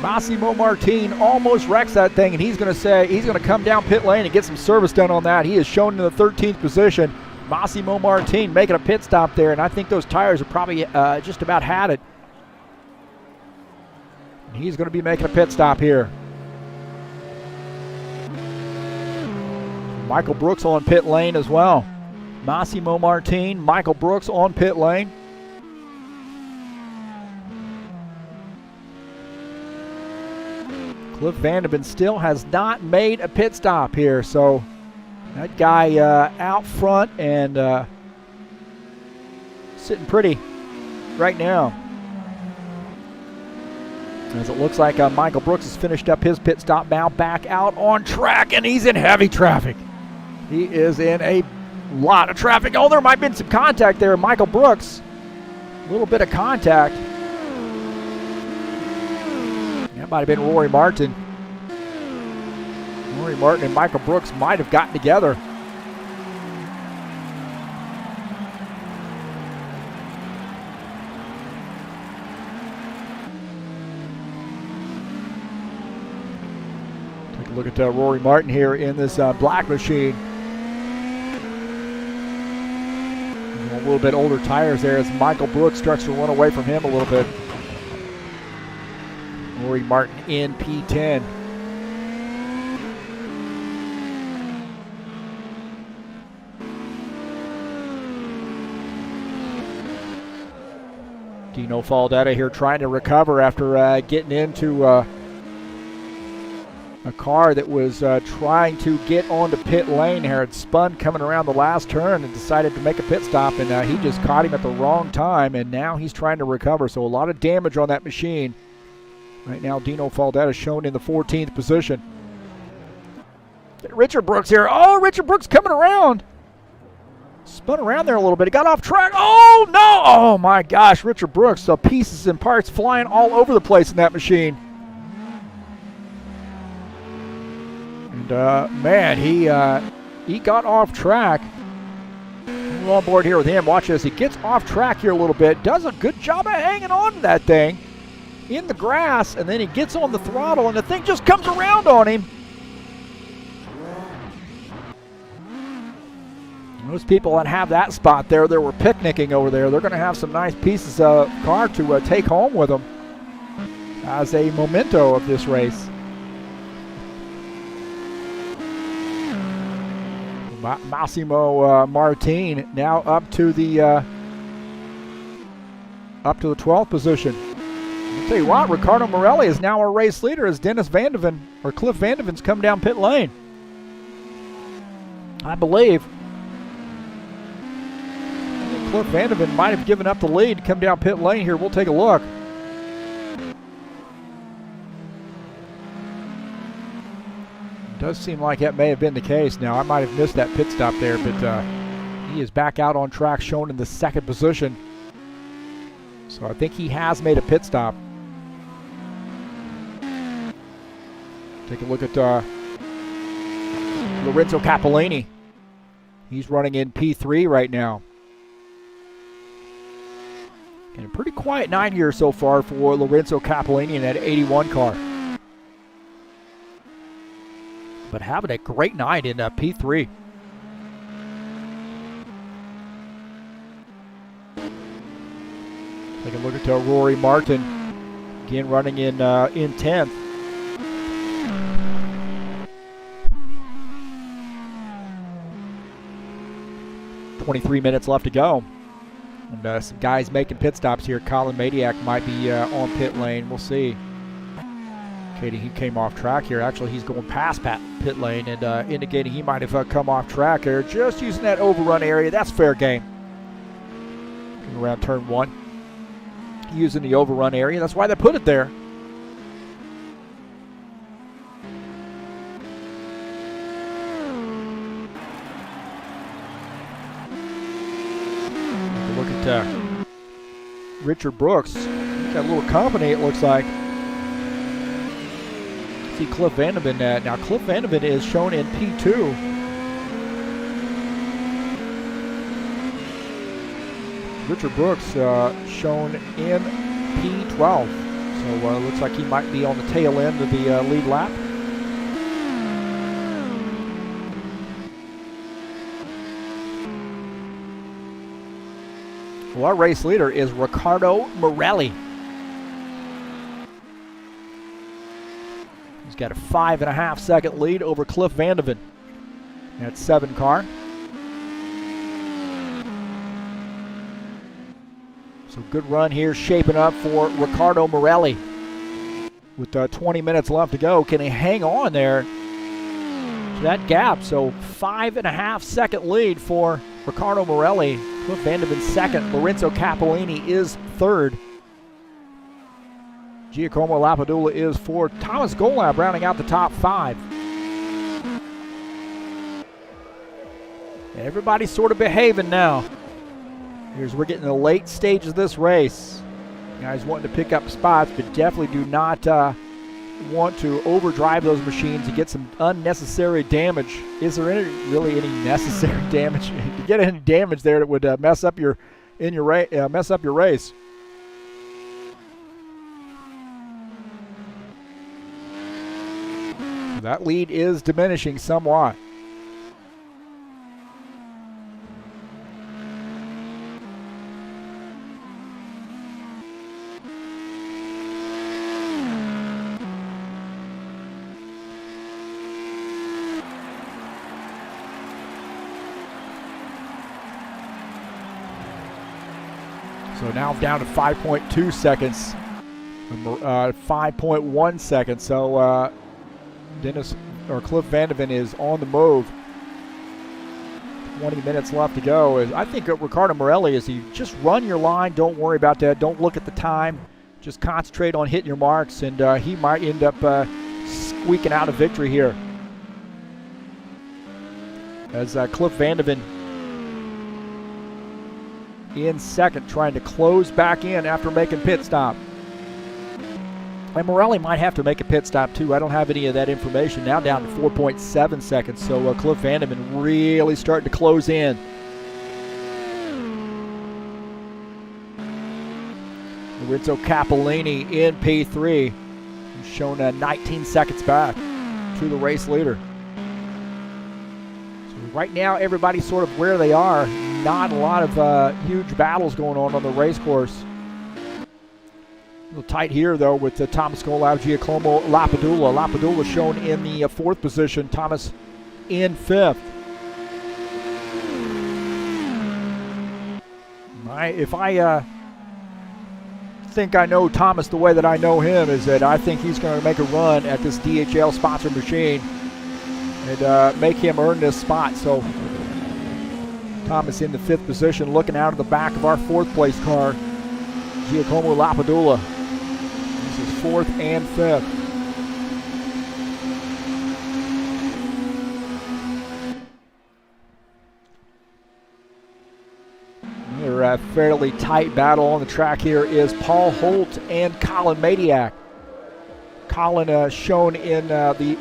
Massimo Martin almost wrecks that thing, and he's going to come down pit lane and get some service done on that. He is shown in the 13th position. Massimo Martin making a pit stop there, and I think those tires are probably just about had it. And he's going to be making a pit stop here. Michael Brooks on pit lane as well. Massimo Martin, Michael Brooks on pit lane. Cliff Vandevent still has not made a pit stop here, so that guy out front and sitting pretty right now. As it looks like Michael Brooks has finished up his pit stop now, back out on track, and he's in heavy traffic. He is in a lot of traffic. Oh, there might have been some contact there. Michael Brooks, a little bit of contact. That might have been Rory Martin. Rory Martin and Michael Brooks might have gotten together. Take a look at Rory Martin here in this black machine. A little bit older tires there as Michael Brooks starts to run away from him a little bit. Rory Martin in P10. Dino Faldetta here trying to recover after getting into a car that was trying to get onto pit lane here. It spun coming around the last turn and decided to make a pit stop, and he just caught him at the wrong time, and now he's trying to recover. So a lot of damage on that machine. Right now, Dino Faldetta shown in the 14th position. Richard Brooks here. Oh, Richard Brooks coming around. Spun around there a little bit. He got off track. Oh, no. Oh, my gosh. Richard Brooks. The pieces and parts flying all over the place in that machine. And, man, he got off track. I'm on board here with him. Watch this. He gets off track here a little bit. Does a good job of hanging on to that thing in the grass, and then he gets on the throttle, and the thing just comes around on him. Most people that have that spot there, they were picnicking over there. They're going to have some nice pieces of car to take home with them as a memento of this race. Massimo Martin now up to the 12th position. I'll tell you what, Ricardo Morelli is now our race leader as Cliff Vandevent's come down pit lane. I believe Cliff Vandevent might have given up the lead to come down pit lane here. We'll take a look. It does seem like that may have been the case. Now, I might have missed that pit stop there, but he is back out on track, shown in the 2nd position. So I think he has made a pit stop. Take a look at Lorenzo Capellini. He's running in P3 right now. And a pretty quiet night here so far for Lorenzo Capellini in that 81 car. But having a great night in P3. Take a look at Rory Martin. Again running in 10th. .23 minutes left to go. And some guys making pit stops here. Colin Madiak might be on pit lane. We'll see. Katie, he came off track here. Actually, he's going past pit lane and indicating he might have come off track here. Just using that overrun area. That's fair game. Around turn 1. Using the overrun area. That's why they put it there. Look at Richard Brooks. He's got a little company, it looks like. See Cliff Vandevent. Now Cliff Vandevent is shown in P2. Richard Brooks shown in P12. So So looks like he might be on the tail end of the lead lap. Well, our race leader is Ricardo Morelli. He's got a 5.5 second lead over Cliff Vandevent. That 7 car. So good run here shaping up for Ricardo Morelli. With 20 minutes left to go, can he hang on there to that gap? So 5.5 second lead for Ricardo Morelli. Cliff Vandevent second. Lorenzo Capellini is third. Giacoma Lapadula is fourth. Thomas Golab rounding out the top 5. And everybody's sort of behaving now. Here's we're getting the late stages of this race. Guys wanting to pick up spots, but definitely do not want to overdrive those machines and get some unnecessary damage. Is there really any necessary damage? To get any damage there that would mess up your race. That lead is diminishing somewhat. So now down to 5.2 seconds, 5.1 seconds. So Cliff Vandevent is on the move. 20 minutes left to go. I think Ricardo Morelli is you just run your line. Don't worry about that. Don't look at the time. Just concentrate on hitting your marks, and he might end up squeaking out a victory here. As Cliff Vandevent in second, trying to close back in after making pit stop. And Morelli might have to make a pit stop too. I don't have any of that information. Now down to 4.7 seconds. So Cliff Vandevent really starting to close in. Lorenzo Capellini in P3. He's shown 19 seconds back to the race leader. So right now everybody's sort of where they are. Not a lot of huge battles going on the race course. A little tight here, though, with Thomas Golab, Giacoma, Lapadula. Lapadula shown in the 4th position. Thomas in 5th. If I think I know Thomas the way that I know him, is that I think he's going to make a run at this DHL sponsored machine and make him earn this spot. So Thomas in the 5th position, looking out of the back of our 4th place car, Giacoma Lapadula. This is 4th and 5th. Another fairly tight battle on the track here is Paul Holt and Colin Madiak. Colin shown in the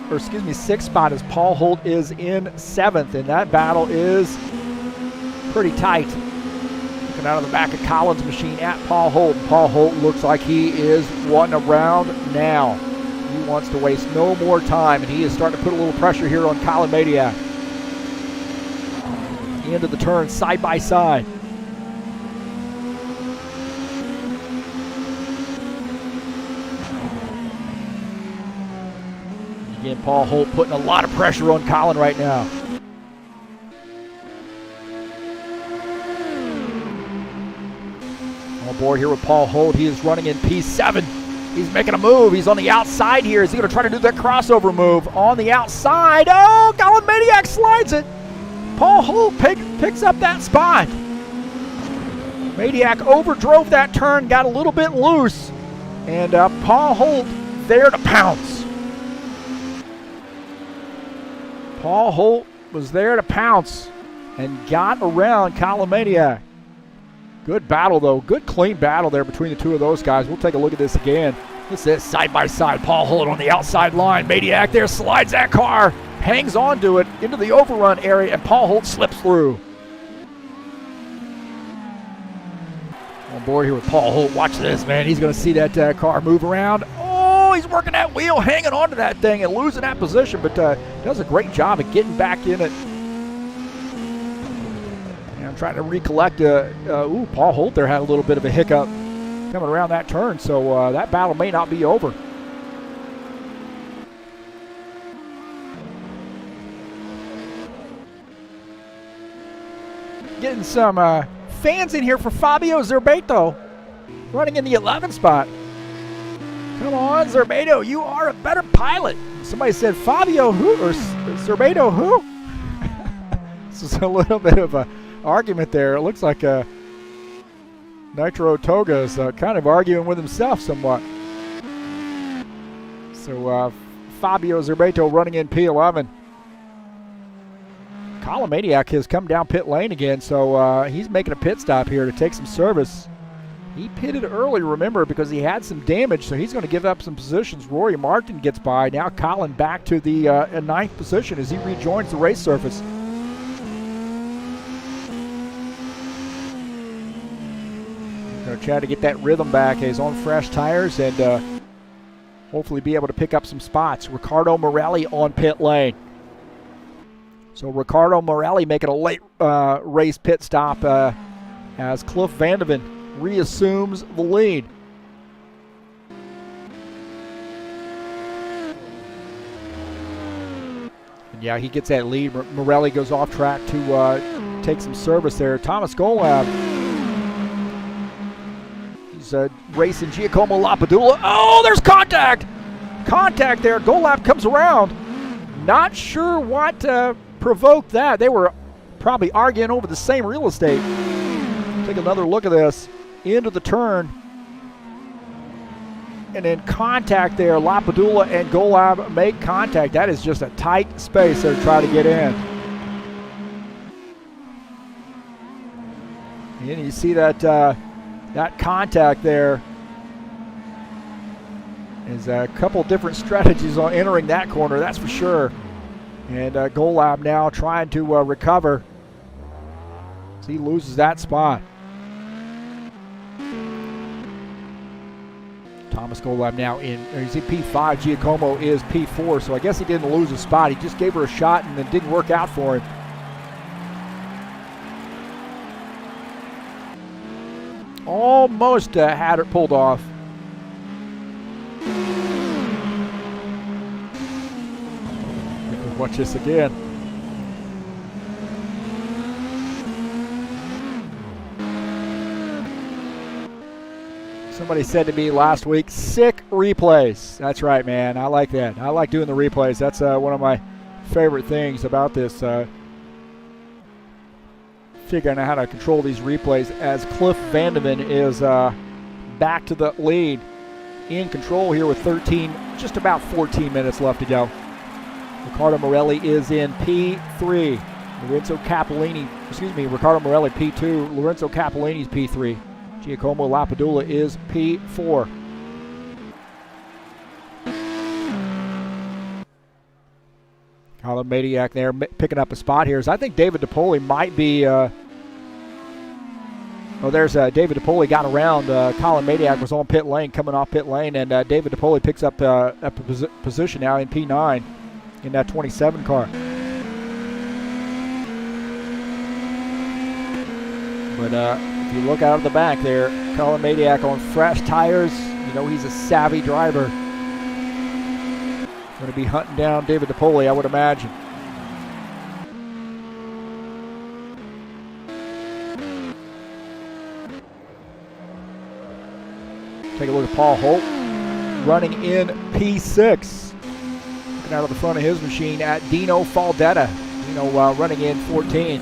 6th spot as Paul Holt is in 7th, and that battle is pretty tight. Looking out of the back of Colin's machine at Paul Holt. And Paul Holt looks like he is wanting a round now. He wants to waste no more time, and he is starting to put a little pressure here on Colin Madiak. End of the turn, side by side. Again, Paul Holt putting a lot of pressure on Colin right now. On board here with Paul Holt. He is running in P7. He's making a move. He's on the outside here. Is he going to try to do that crossover move on the outside? Oh, Colin Madiak slides it. Paul Holt picks up that spot. Madiak overdrove that turn, got a little bit loose, and Paul Holt there to pounce. Paul Holt was there to pounce and got around Colin Madiak. Good battle, though. Good, clean battle there between the two of those guys. We'll take a look at this again. This is side by side. Paul Holt on the outside line. Madiak there slides that car, hangs on to it into the overrun area, and Paul Holt slips through. On board here with Paul Holt. Watch this, man. He's going to see that car move around. Oh, he's working that wheel, hanging on to that thing and losing that position, but does a great job of getting back in it. And I'm trying to recollect. Paul Holt there had a little bit of a hiccup coming around that turn, so that battle may not be over. Getting some fans in here for Fabio Zerbato, running in the 11th spot. Come on, Zerbato, you are a better pilot. Somebody said Fabio who, or Zerbato who? This is a little bit of an argument there. It looks like Nitro Toga is kind of arguing with himself somewhat. So Fabio Zerbato running in P11. Colin Maniac has come down pit lane again, so he's making a pit stop here to take some service. He pitted early, remember, because he had some damage, so he's going to give up some positions. Rory Martin gets by. Now Colin back to the 9th position as he rejoins the race surface. Going to try to get that rhythm back. He's on fresh tires and hopefully be able to pick up some spots. Ricardo Morelli on pit lane. So Ricardo Morelli making a late race pit stop as Cliff Vandevent reassumes the lead. And yeah, he gets that lead. Morelli goes off track to take some service there. Thomas Golab. He's racing Giacoma Lapadula. Oh, there's contact! Contact there. Golap comes around. Not sure what provoked that. They were probably arguing over the same real estate. Take another look at this. Into the turn. And then contact there. Lapadula and Golab make contact. That is just a tight space they're trying to get in. And you see that that contact there. There's a couple different strategies on entering that corner, that's for sure. And Golab now trying to recover. So he loses that spot. Thomas Golab now he's in P5. Giacomo is P4, so I guess he didn't lose a spot. He just gave her a shot and it didn't work out for him. Almost had it pulled off. Watch this again. Somebody said to me last week, sick replays. That's right, man. I like that. I like doing the replays. That's one of my favorite things about this. Figuring out how to control these replays as Cliff Vandevent is back to the lead. In control here with just about 14 minutes left to go. Ricardo Morelli is in P3. Ricardo Morelli P2. Lorenzo Capellini's P3. Giacomo Lapadula is P4. Colin Maniac there picking up a spot here. So I think David DePoli might be... there's David DePoli got around. Colin Maniac was on pit lane, coming off pit lane, and David DePoli picks up a position now in P9. In that 27 car. But if you look out of the back there, Colin Maniac on fresh tires, you know he's a savvy driver. Going to be hunting down David DePoli, I would imagine. Take a look at Paul Holt running in P6. Out of the front of his machine at Dino Faldetta. Dino running in 14.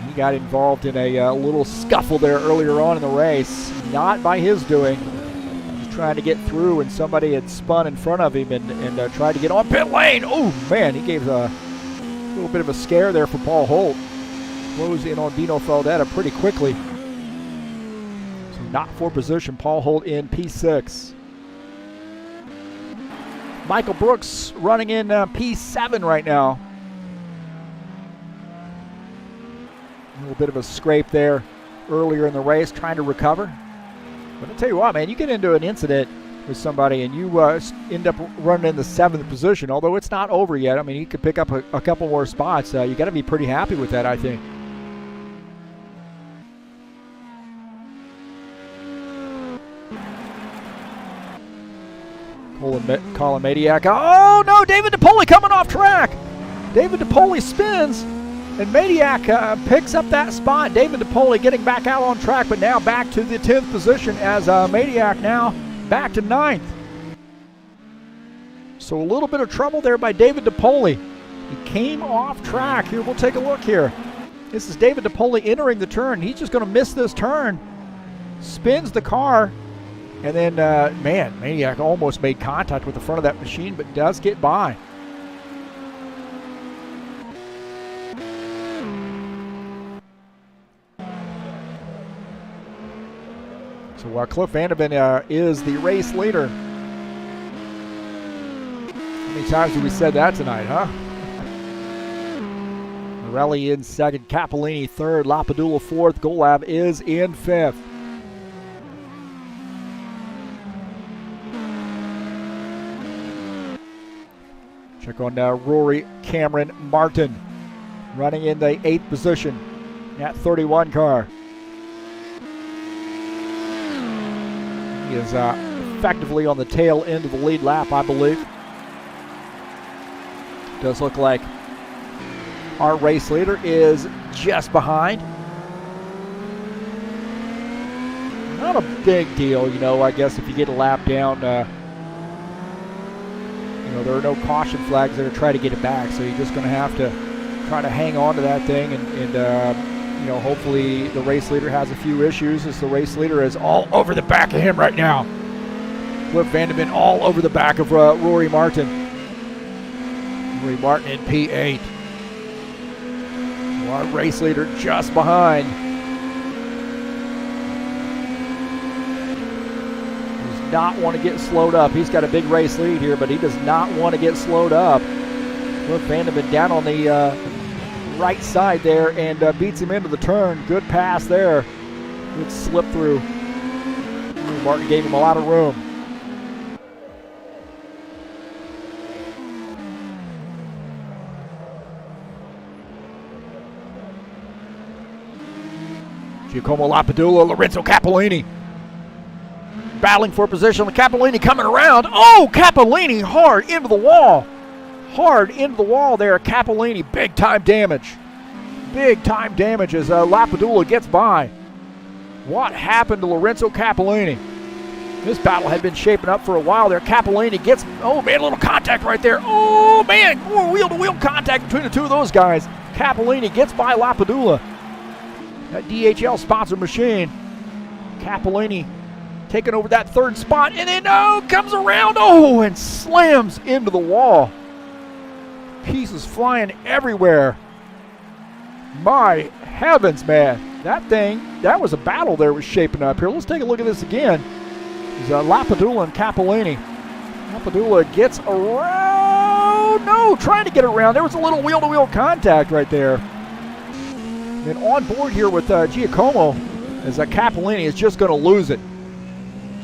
He got involved in a little scuffle there earlier on in the race. Not by his doing. He was trying to get through and somebody had spun in front of him and tried to get on pit lane. Oh man, he gave a little bit of a scare there for Paul Holt. Closed in on Dino Faldetta pretty quickly. So not for position. Paul Holt in P6. Michael Brooks running in P7 right now. A little bit of a scrape there earlier in the race, trying to recover. But I'll tell you what, man, you get into an incident with somebody and you end up running in the 7th position, although it's not over yet. I mean, you could pick up a couple more spots. You got to be pretty happy with that, I think. Colin Mediak. Oh, no, David DePoli coming off track. David DePoli spins, and Mediak picks up that spot. David DePoli getting back out on track, but now back to the 10th position as Mediak now back to 9th. So a little bit of trouble there by David DePoli. He came off track. Here, we'll take a look here. This is David DePoli entering the turn. He's just going to miss this turn. Spins the car. And then, man, Maniac almost made contact with the front of that machine, but does get by. So Cliff Vandevent is the race leader. How many times have we said that tonight, huh? Morelli in 2nd, Capellini 3rd, Lapadula 4th, Golab is in 5th. Check on Rory Cameron Martin running in the 8th position, that 31 car. He is effectively on the tail end of the lead lap, I believe. Does look like our race leader is just behind. Not a big deal, you know, I guess if you get a lap down, there are no caution flags that are trying to get it back, so you're just going to have to try to hang on to that thing, and hopefully the race leader has a few issues, as the race leader is all over the back of him right now. Cliff Vandevent all over the back of Rory Martin. Rory Martin in P8. So our race leader just behind. Not want to get slowed up. He's got a big race lead here, but he does not want to get slowed up. Cliff Vandevent down on the right side there and beats him into the turn. Good pass there. Good slip through. Martin gave him a lot of room. Giacoma, Lapadula, Lorenzo Capellini battling for position. Capellini coming around. Oh, Capellini hard into the wall. Hard into the wall there. Capellini, big time damage. Big time damage as Lapadula gets by. What happened to Lorenzo Capellini? This battle had been shaping up for a while there. Capellini gets, oh man, a little contact right there. Oh man, wheel-to-wheel contact between the two of those guys. Capellini gets by Lapadula. That DHL sponsored machine. Capellini taking over that 3rd spot, and then comes around, and slams into the wall. Pieces flying everywhere. My heavens, man. That was a battle there was shaping up here. Let's take a look at this again. It's Lapadula and Capellini. Lapadula gets around. No, trying to get around. There was a little wheel-to-wheel contact right there. And on board here with Giacomo, as Capellini is just going to lose it.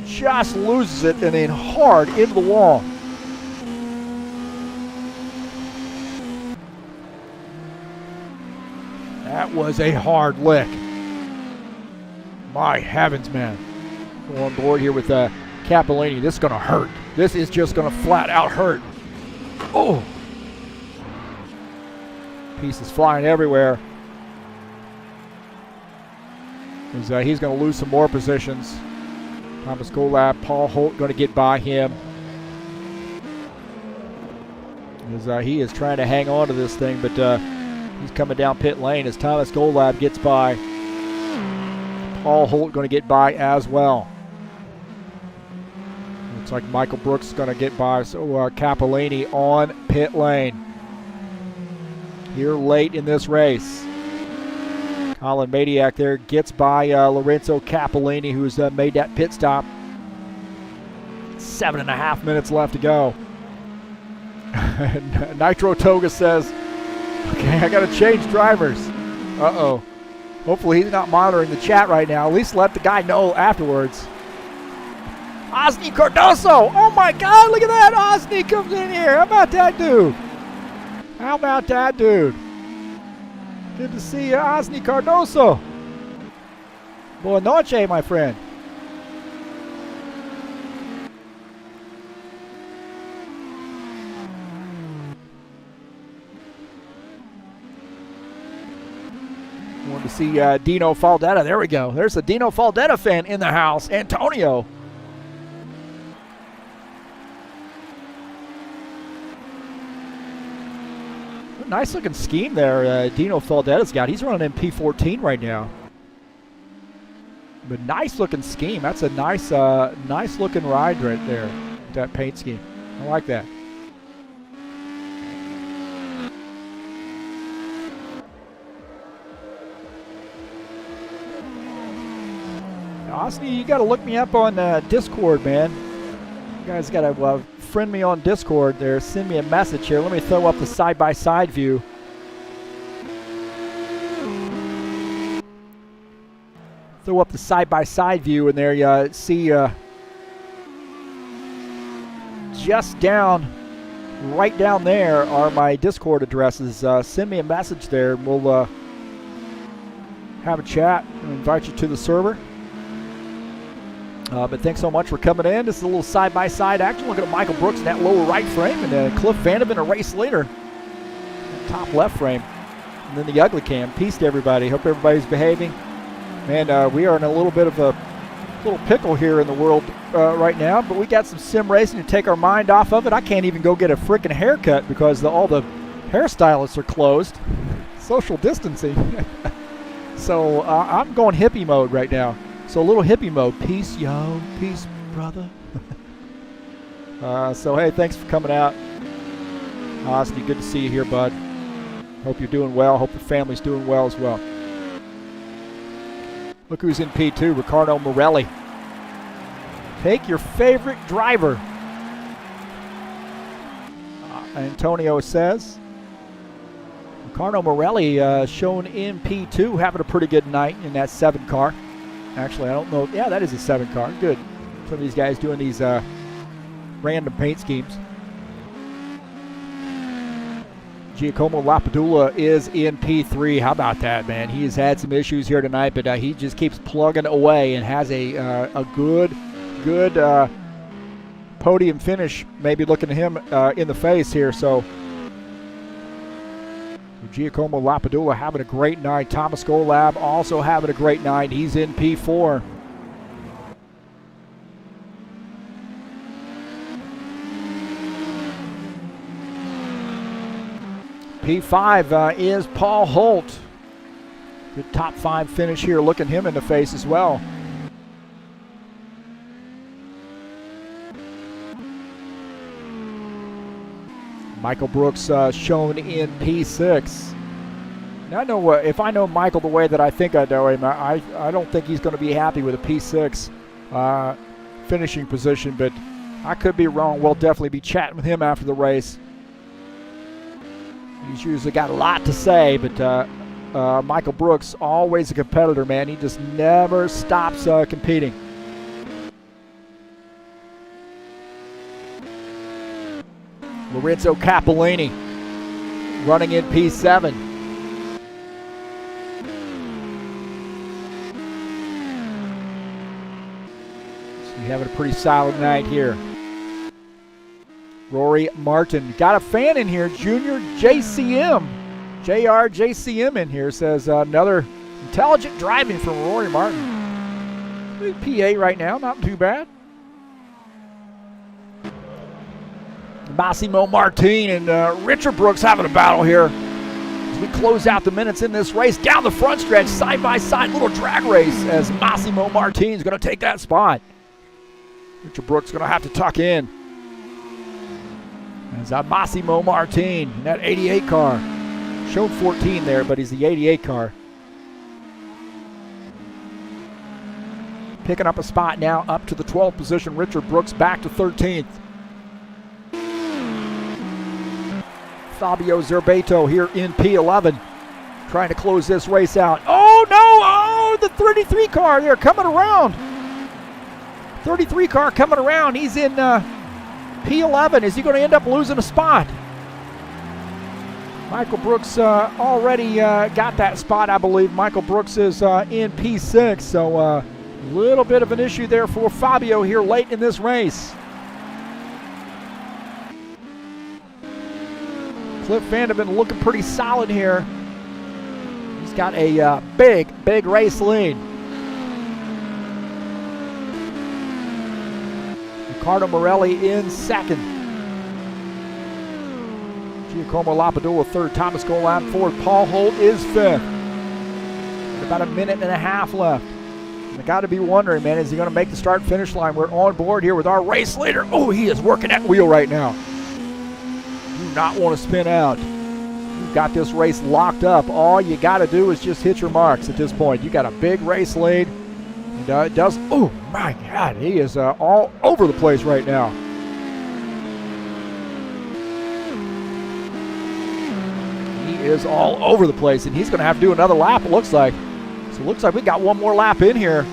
Just loses it and then hard into the wall. That was a hard lick. My heavens, man. Go on board here with Capellini. This is going to hurt. This is just going to flat out hurt. Oh! Pieces flying everywhere. He's going to lose some more positions. Thomas Golap, Paul Holt going to get by him. As he is trying to hang on to this thing, but he's coming down pit lane as Thomas Golab gets by. Paul Holt going to get by as well. Looks like Michael Brooks is going to get by. So Capellini on pit lane here late in this race. Colin Mediak there gets by Lorenzo Capellini, who's made that pit stop. 7.5 minutes left to go. Nitro Toga says, okay, I got to change drivers. Uh-oh. Hopefully he's not monitoring the chat right now. At least let the guy know afterwards. Osni Cardoso! Oh my God, look at that! Osni comes in here. How about that dude? How about that dude? Good to see you, Osni Cardoso. Boa noche, my friend. Want to see Dino Faldetta. There we go. There's a Dino Faldetta fan in the house. Antonio. Nice looking scheme there Dino Faldetta's got. He's running in P14 right now. But nice looking scheme. That's a nice nice looking ride right there. That paint scheme. I like that. Osni, you got to look me up on Discord, man. You guys got to friend me on Discord there. Send me a message here. Let me throw up the side-by-side view. Throw up the side-by-side view, and there you see just down, right down there are my Discord addresses. Send me a message there, and we'll have a chat and invite you to the server. But thanks so much for coming in. This is a little side-by-side action. Looking at Michael Brooks in that lower right frame, and Cliff Vandevent a race later. Top left frame. And then the ugly cam. Peace to everybody. Hope everybody's behaving. Man, we are in a little bit of a little pickle here in the world right now, but we got some sim racing to take our mind off of it. I can't even go get a freaking haircut because all the hairstylists are closed. Social distancing. So I'm going hippie mode right now. So a little hippie mode. Peace, yo. Peace, brother. So, hey, thanks for coming out. Osni, good to see you here, bud. Hope you're doing well. Hope your family's doing well as well. Look who's in P2, Ricardo Morelli. Take your favorite driver. Antonio says. Ricardo Morelli shown in P2, having a pretty good night in that 7 car. Actually, I don't know. Yeah, that is a 7 car. Good. Some of these guys doing these random paint schemes. Giacoma Lapadula is in P3. How about that, man? He has had some issues here tonight, but he just keeps plugging away and has a good podium finish. Maybe looking at him in the face here. So Giacomo Lapadula having a great night. Thomas Golab also having a great night. He's in P4. P5 is Paul Holt. Good top 5 finish here. Looking him in the face as well. Michael Brooks shown in P6. Now I know if I know Michael the way that I think I know him, I don't think he's going to be happy with a P6 finishing position, but I could be wrong. We'll definitely be chatting with him after the race. He's usually got a lot to say, but Michael Brooks, always a competitor, man. He just never stops competing. Lorenzo Capellini running in P7. So you're having a pretty solid night here. Rory Martin. Got a fan in here, Junior JCM. JR JCM in here says another intelligent driving from Rory Martin. P8 right now, not too bad. Massimo Martin and Richard Brooks having a battle here as we close out the minutes in this race. Down the front stretch, side-by-side, little drag race as Massimo Martin is going to take that spot. Richard Brooks going to have to tuck in. As Massimo Martin in that 88 car. Showed 14 there, but he's the 88 car. Picking up a spot now up to the 12th position. Richard Brooks back to 13th. Fabio Zerbato here in P11, trying to close this race out. Oh no, Oh, the 33 car there coming around. 33 car coming around. He's in P11. Is he going to end up losing a spot? Michael Brooks already got that spot, I believe. Michael Brooks is in P6, so a little bit of an issue there for Fabio here late in this race. Cliff Vandevent looking pretty solid here. He's got a big race lead. Ricardo Morelli in second. Giacoma, Lapadula third. Thomas Golab fourth. Paul Holt is fifth. About a minute and a half left. I got to be wondering, man, is he going to make the start-finish line? We're on board here with our race leader. Oh, he is working that wheel right now. Do not want to spin out. You've got this race locked up. All you got to do is just hit your marks at this point. You got a big race lead. And it does. Oh my God, he is all over the place right now. He is all over the place, and he's going to have to do another lap, it looks like. So it looks like we got one more lap in here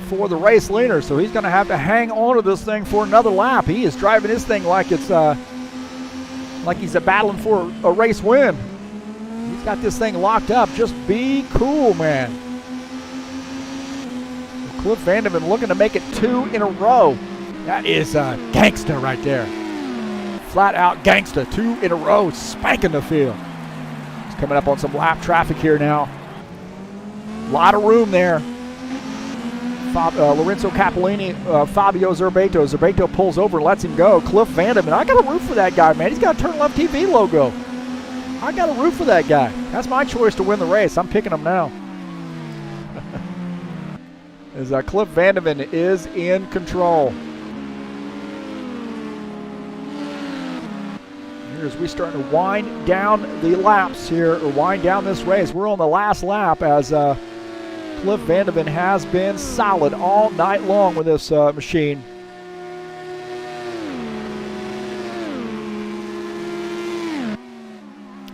for the race leader. So he's going to have to hang on to this thing for another lap. He is driving this thing like it's like he's battling for a race win. He's got this thing locked up. Just be cool, man. Cliff Vandevent looking to make it 2 in a row. That is gangsta right there. Flat out gangsta. 2 in a row, spanking the field. He's coming up on some lap traffic here now. A lot of room there. Lorenzo Capellini, Fabio Zerbato. Zerbato pulls over and lets him go. Cliff Vandevent, I got to root for that guy, man. He's got a TurnLeft TV logo. I got to root for that guy. That's my choice to win the race. I'm picking him now. As Cliff Vandevent is in control. Here as we start to wind down the laps here, or wind down this race. We're on the last lap as Cliff Vandevent has been solid all night long with this machine.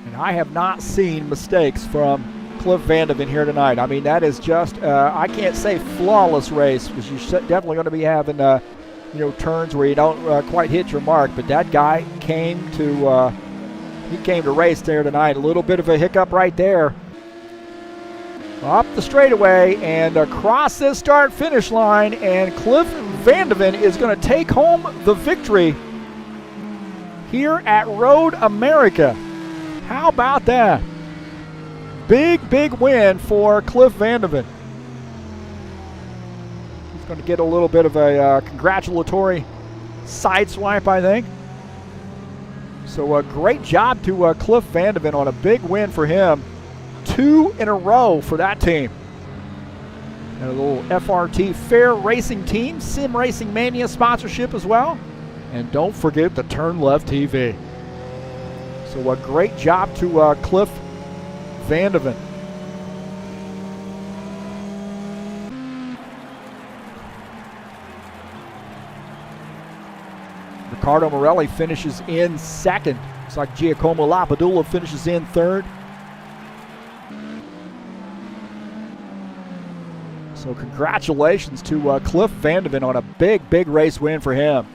And I have not seen mistakes from Cliff Vandevent here tonight. I mean, that is just, I can't say flawless race, because you're definitely going to be having, turns where you don't quite hit your mark. But that guy came to race there tonight. A little bit of a hiccup right there. Up the straightaway and across this start-finish line, and Cliff Vandevent is going to take home the victory here at Road America. How about that? Big win for Cliff Vandevent. He's going to get a little bit of a congratulatory side swipe, I think. So a great job to Cliff Vandevent on a big win for him. 2 in a row for that team. And a little FRT Fair Racing Team, Sim Racing Mania sponsorship as well. And don't forget the TurnLeft TV. So a great job to Cliff Vandevent. Ricardo Morelli finishes in second. Looks like Giacoma Lapadula finishes in third. So congratulations to Cliff Vandevent on a big race win for him.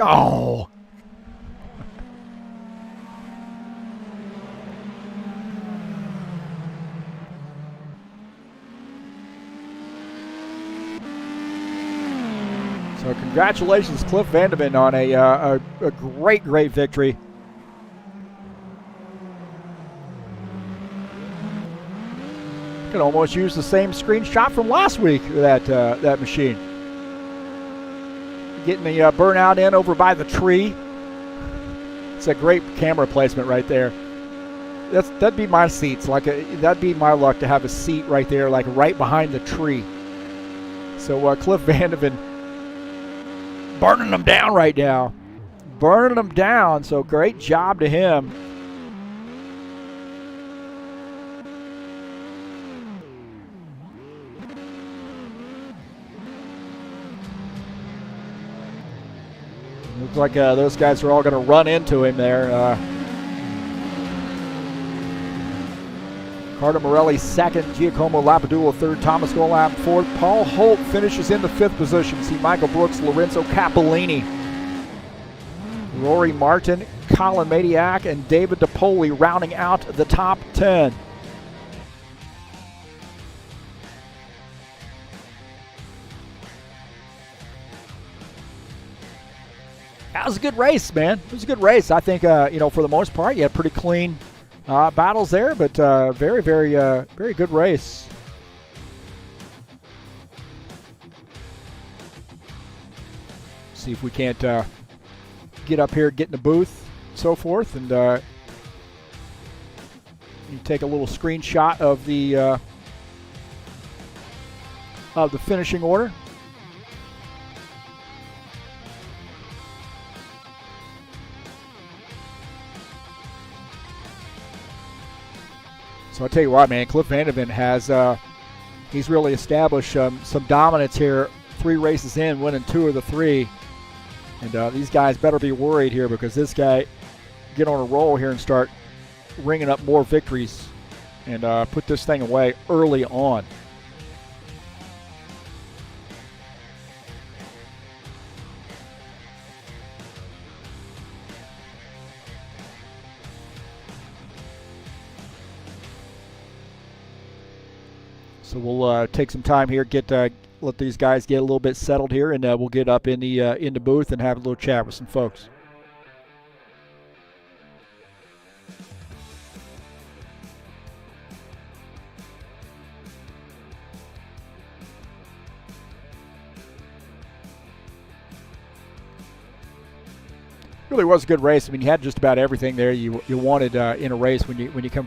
Oh! So congratulations, Cliff Vandevent, on a great victory. Could almost use the same screenshot from last week, that machine. Getting the burnout in over by the tree. It's a great camera placement right there. That'd be my seats. That'd be my luck to have a seat right there, like right behind the tree. So Cliff Vandevent burning them down right now. Burning them down, so great job to him. Looks like those guys are all going to run into him there. Ricardo Morelli second, Giacoma Lapadula third, Thomas Golab fourth. Paul Holt finishes in the fifth position. See Michael Brooks, Lorenzo Capellini, Rory Martin, Colin Madiak, and David DePoli rounding out the top 10. That was a good race, man. It was a good race. I think, for the most part, you had pretty clean battles there, but very, very, very good race. See if we can't get up here, get in the booth, so forth, and you take a little screenshot of the finishing order. So I'll tell you what, man, Cliff Vandevent has he's really established some dominance here. 3 races in, winning 2 of the 3. And these guys better be worried here, because this guy get on a roll here and start ringing up more victories and put this thing away early on. So we'll take some time here, let these guys get a little bit settled here, and we'll get up in the booth and have a little chat with some folks. Really was a good race. I mean, you had just about everything there you wanted in a race when you come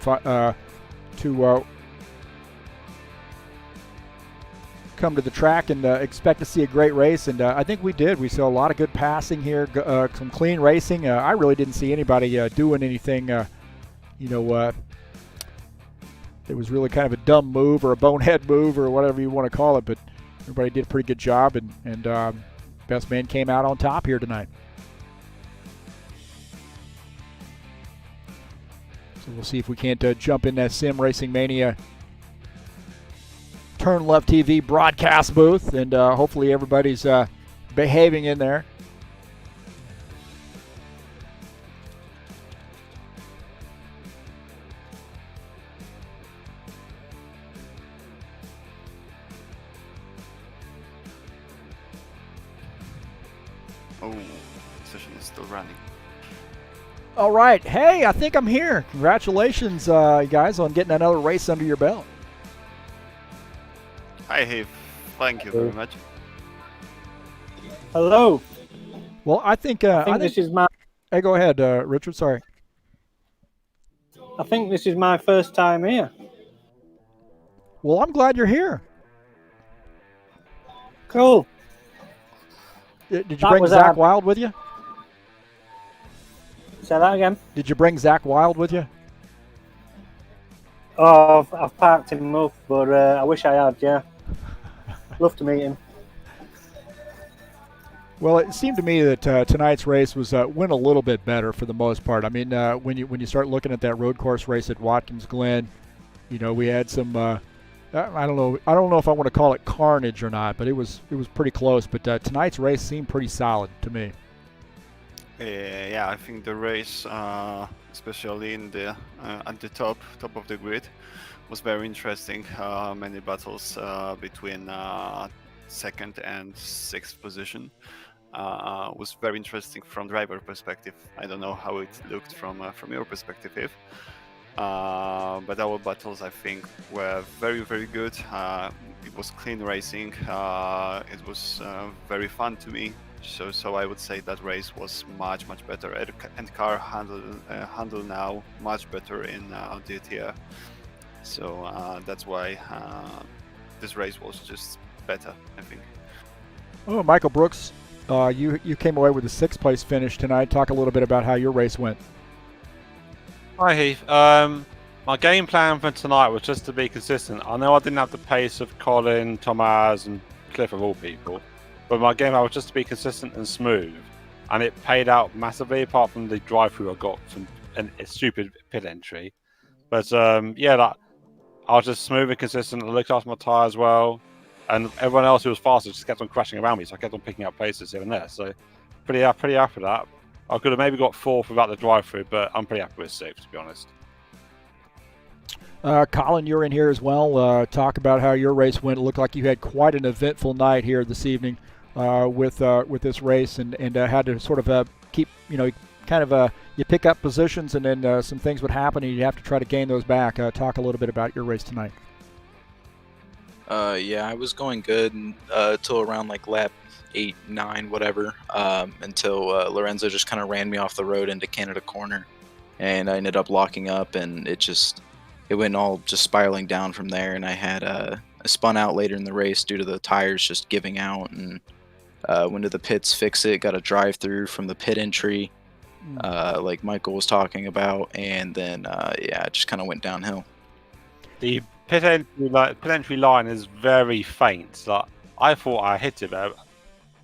to the track and expect to see a great race, and I think we did. We saw a lot of good passing here, some clean racing. I really didn't see anybody doing anything, that was really kind of a dumb move or a bonehead move or whatever you want to call it, but everybody did a pretty good job, and best man came out on top here tonight. So we'll see if we can't jump in that Sim Racing Mania TurnLeft TV broadcast booth, and hopefully everybody's behaving in there. Oh, session is still running. All right. Hey, I think I'm here. Congratulations, guys, on getting another race under your belt. Hi, Heath. Thank you very much. Hello. Well, I think this is my. Hey, go ahead, Richard. Sorry. I think this is my first time here. Well, I'm glad you're here. Cool. Did you bring Zach Wild with you? Say that again. Did you bring Zach Wild with you? Oh, I've parked him up, but I wish I had. Yeah. Love to meet him. Well, it seemed to me that tonight's race went a little bit better for the most part. I mean, when you start looking at that road course race at Watkins Glen, we had some. I don't know if I want to call it carnage or not, but it was pretty close. But tonight's race seemed pretty solid to me. Yeah, I think the race, especially in the at the top of the grid, was very interesting. Many battles between second and sixth position. Was very interesting from driver perspective. I don't know how it looked from your perspective, Heath. But our battles, I think, were very, very good. It was clean racing. It was very fun to me. So I would say that race was much better, and car handle now much better in DTR. So that's why this race was just better, I think. Oh, Michael Brooks you came away with a 6th place finish tonight. Talk a little bit about how your race went. Hi Heath. My game plan for tonight was just to be consistent. I know I didn't have the pace of Colin, Thomas, and Cliff of all people, but my game plan was just to be consistent and smooth, and it paid out massively. Apart from the drive-through I got from a stupid pit entry, but yeah, I was just smooth and consistent. I looked after my tyres well, and everyone else who was faster just kept on crashing around me, so I kept on picking up places here and there. So pretty happy with that. I could have maybe got 4th without the drive-through, but I'm pretty happy with 6th, to be honest. Colin, you're in here as well. Talk about how your race went. It looked like you had quite an eventful night here this evening with this race, and had to sort of keep, you pick up positions, and then some things would happen, and you have to try to gain those back. Talk a little bit about your race tonight. Yeah, I was going good till around like lap 8, 9, whatever, until Lorenzo just kind of ran me off the road into Canada Corner, and I ended up locking up, and it went all just spiraling down from there. And I spun out later in the race due to the tires just giving out, and went to the pits, fix it, got a drive through from the pit entry, like Michael was talking about, and then yeah, it just kind of went downhill. The pit entry line is very faint. Like, I thought I hit it, but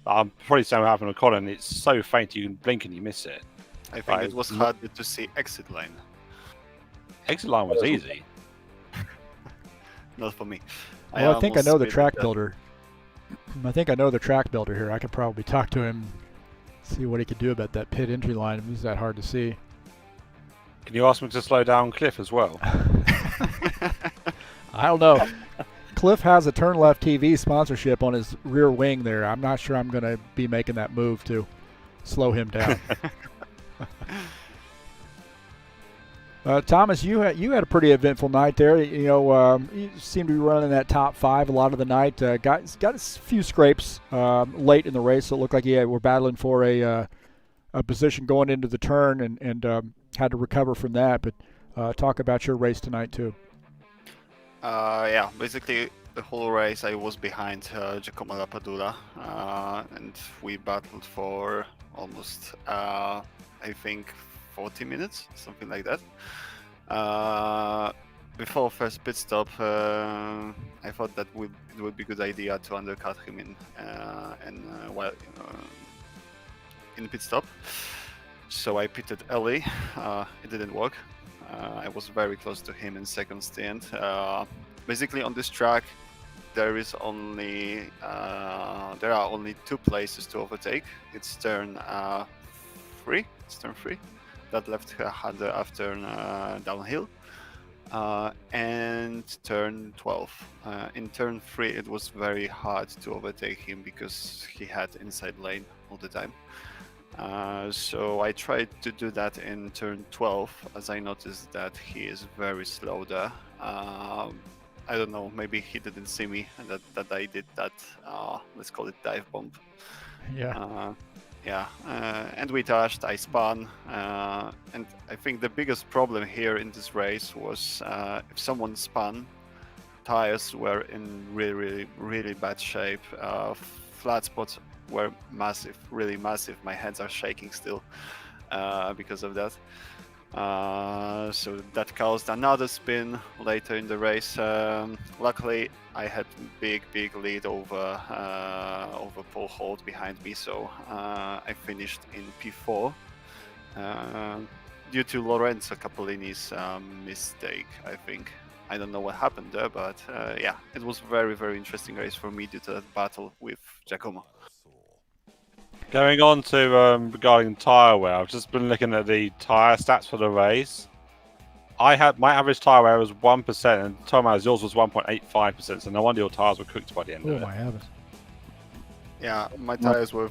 I'm probably saying what happened with Colin. It's so faint you can blink and you miss it. I think it was hard to see exit line. Exit line was easy. Not for me. Well, I think I know the track builder. I think I know the track builder here. I could probably talk to him, see what he could do about that pit entry line. It's that hard to see. Can you ask him to slow down Cliff as well? I don't know. Cliff has a TurnLeft TV sponsorship on his rear wing there. I'm not sure I'm going to be making that move to slow him down. Thomas, you had a pretty eventful night there. You seemed to be running that top 5 a lot of the night. Got a few scrapes late in the race, so it looked like we're battling for a position going into the turn, and had to recover from that. But talk about your race tonight too. Yeah, basically the whole race I was behind Giacoma Lapadula, and we battled for almost I think 40 minutes, something like that. Before first pit stop, I thought that it would be a good idea to undercut him in pit stop. So I pitted early. It didn't work. I was very close to him in second stint. Basically, on this track, there are only 2 places to overtake. It's turn 3. It's turn 3. That left had after downhill, and turn 12. In turn 3, it was very hard to overtake him because he had inside lane all the time. So I tried to do that in turn 12, as I noticed that he is very slow there. I don't know, maybe he didn't see me, and that I did that, let's call it dive bomb. Yeah. And we touched, I spun, and I think the biggest problem here in this race was if someone spun, tires were in really bad shape. Flat spots were massive, really massive. My hands are shaking still because of that. So that caused another spin later in the race. Luckily, I had big lead over Paul Holt behind me, so I finished in P4 due to Lorenzo Capellini's mistake, I think. I don't know what happened there, but yeah, it was very interesting race for me due to that battle with Giacoma. Going on to regarding tyre wear, I've just been looking at the tyre stats for the race. My average tyre wear was 1%, and Thomas, yours was 1.85%. So no wonder your tyres were cooked by the end of it. Oh my heavens! Yeah, my tires were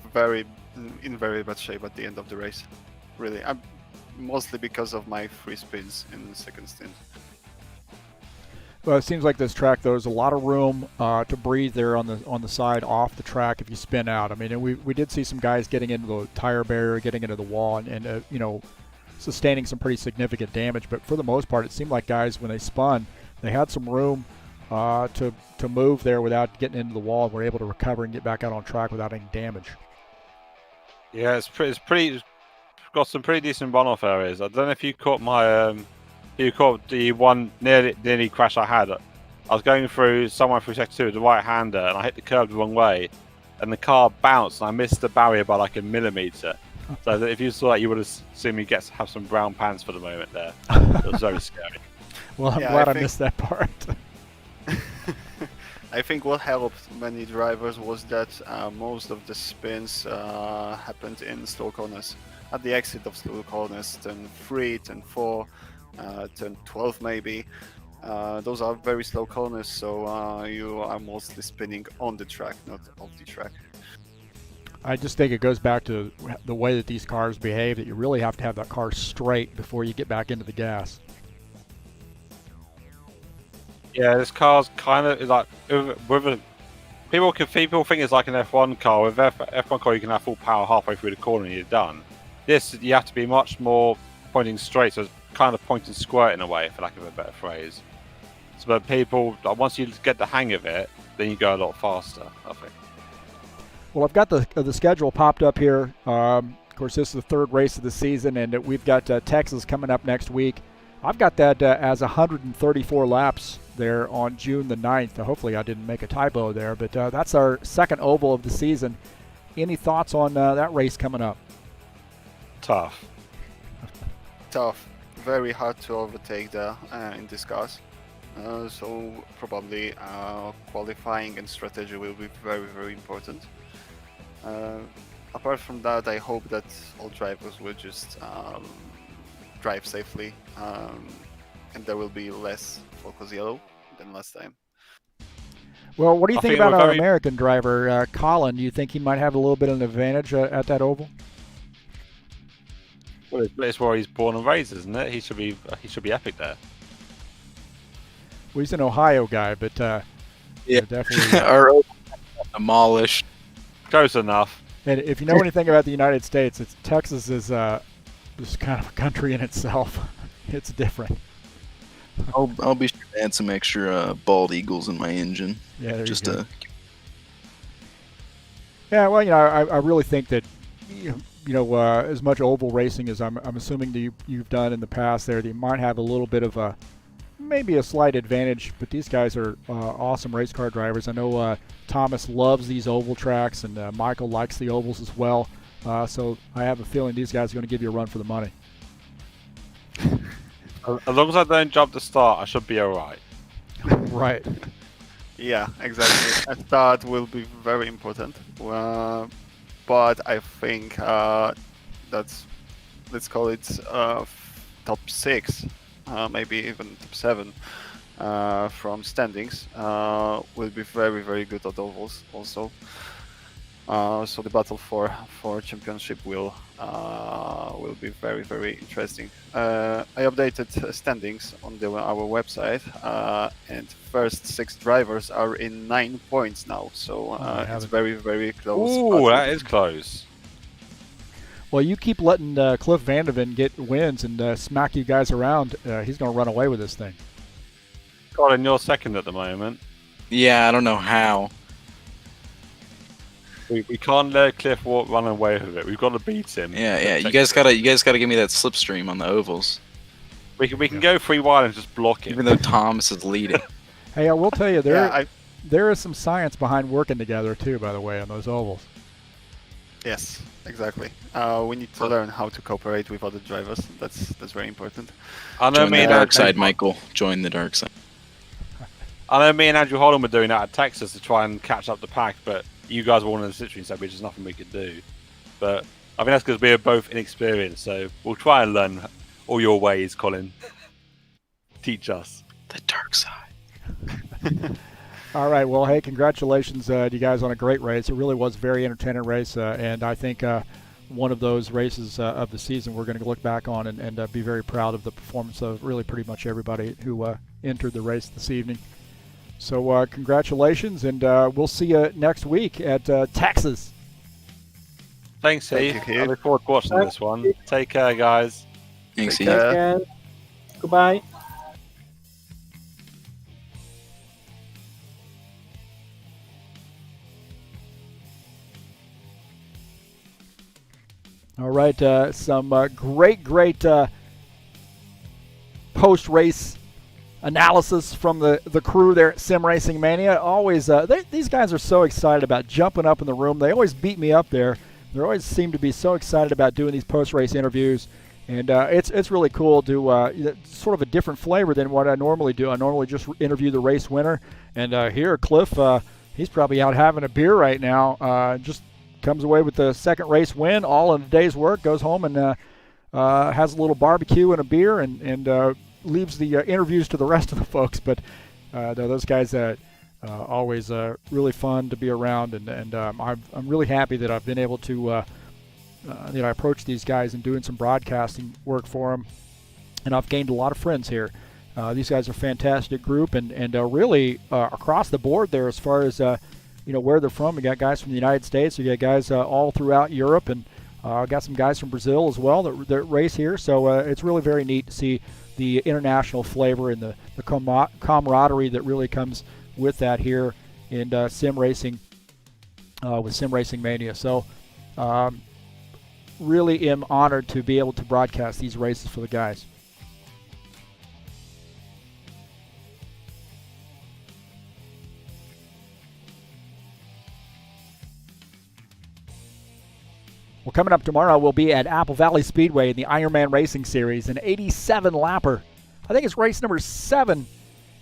in very bad shape at the end of the race. Really, mostly because of my 3 spins in the second stint. Well, it seems like this track, though, there's a lot of room to breathe there on the side off the track if you spin out. I mean, and we did see some guys getting into the tire barrier, getting into the wall, and sustaining some pretty significant damage. But for the most part, it seemed like guys, when they spun, they had some room to move there without getting into the wall, and were able to recover and get back out on track without any damage. Yeah, it's pretty got some pretty decent runoff areas. I don't know if you caught my you caught the one nearly crash I had. I was going through somewhere through sector 2 with the right hander, and I hit the curb the wrong way, and the car bounced, and I missed the barrier by like a millimeter. So if you saw that, you would have seen me have some brown pants for the moment there. It was very scary. Well, I'm glad I missed that part. I think what helped many drivers was that most of the spins happened in slow corners. At the exit of slow corners, turn 3, turn 4, turn 12 maybe. Those are very slow corners, so you are mostly spinning on the track, not off the track. I just think it goes back to the way that these cars behave, that you really have to have that car straight before you get back into the gas. Yeah, this car's kind of like people think it's like an F1 car. With F1 car, you can have full power halfway through the corner and you're done. This, you have to be much more pointing straight, so it's kind of point and squirt in a way, for lack of a better phrase. So that people, once you get the hang of it, then you go a lot faster, I think. Well, I've got the schedule popped up here. Of course, this is the third race of the season, and we've got Texas coming up next week. I've got that as 134 laps there on June the 9th. Hopefully I didn't make a typo there, but that's our second oval of the season. Any thoughts on that race coming up? Tough. Tough. Very hard to overtake there in this cars. So probably qualifying and strategy will be very, very important. Apart from that, I hope that all drivers will just drive safely, and there will be less focus yellow than last time. Well, what do you think about our American driver, Colin? Do you think he might have a little bit of an advantage at that oval? Well, it's where he's born and raised, isn't it? He should be epic there. Well, he's an Ohio guy, but yeah, definitely our demolished. Close enough. And if you know anything about the United States, Texas is just kind of a country in itself. It's different. I'll be sure to add some extra bald eagles in my engine. Yeah, just to. Yeah, well, I really think that as much oval racing as I'm assuming that you've done in the past there, that you might have a little bit of maybe a slight advantage, but these guys are awesome race car drivers. I know Thomas loves these oval tracks, and Michael likes the ovals as well. So I have a feeling these guys are going to give you a run for the money. As long as I don't jump the start, I should be all right. Right. Yeah, exactly. A start will be very important. But I think that's, let's call it top 6, maybe even top 7 from standings will be very, very good at ovals also. So the battle for championship will be very, very interesting. I updated standings on our website, and first 6 drivers are in 9 points now. So it's very, very close. Ooh, that is close. Well, you keep letting Cliff Vandevent get wins and smack you guys around. He's going to run away with this thing. Colin, you're second at the moment. Yeah, I don't know how. We can't let Cliff run away with it. We've got to beat him. Yeah. You guys gotta give me that slipstream on the ovals. We can go 3 wide and just block him. Even though Thomas is leading. Hey, I will tell you, there is some science behind working together too, by the way, on those ovals. Yes, exactly. We need to learn how to cooperate with other drivers. That's very important. Join the dark side, Michael. Join the dark side. I know me and Andrew Holland were doing that at Texas to try and catch up the pack, but you guys were all in the situation, so there's nothing we could do. But I think that's because we're both inexperienced, so we'll try and learn all your ways, Colin. Teach us. The dark side. All right, well, hey, congratulations to you guys on a great race. It really was a very entertaining race, and I think one of those races of the season we're going to look back on and be very proud of the performance of really pretty much everybody who entered the race this evening. So congratulations, and we'll see you next week at Texas. Thanks, Heath. I look forward to watching this one. Take care, guys. Thanks, Heath. Goodbye. All right, some great post-race analysis from the crew there at Sim Racing Mania. Always, these guys are so excited about jumping up in the room. They always beat me up there. They always seem to be so excited about doing these post-race interviews, and it's really cool to sort of a different flavor than what I normally do. I normally just interview the race winner, and here Cliff, he's probably out having a beer right now. Just comes away with the second race win, all in a day's work, goes home and has a little barbecue and a beer, and leaves the interviews to the rest of the folks. But those guys always really fun to be around, and I'm really happy that I've been able to that I approached these guys and doing some broadcasting work for them, and I've gained a lot of friends here. These guys are a fantastic group, and really across the board there as far as where they're from. We got guys from the United States, we got guys all throughout Europe, and got some guys from Brazil as well that race here. So it's really very neat to see the international flavor and the camaraderie that really comes with that here in sim racing with Sim Racing Mania. So really am honored to be able to broadcast these races for the guys. Well, coming up tomorrow, we'll be at Apple Valley Speedway in the Ironman Racing Series, an 87 lapper. I think it's race number 7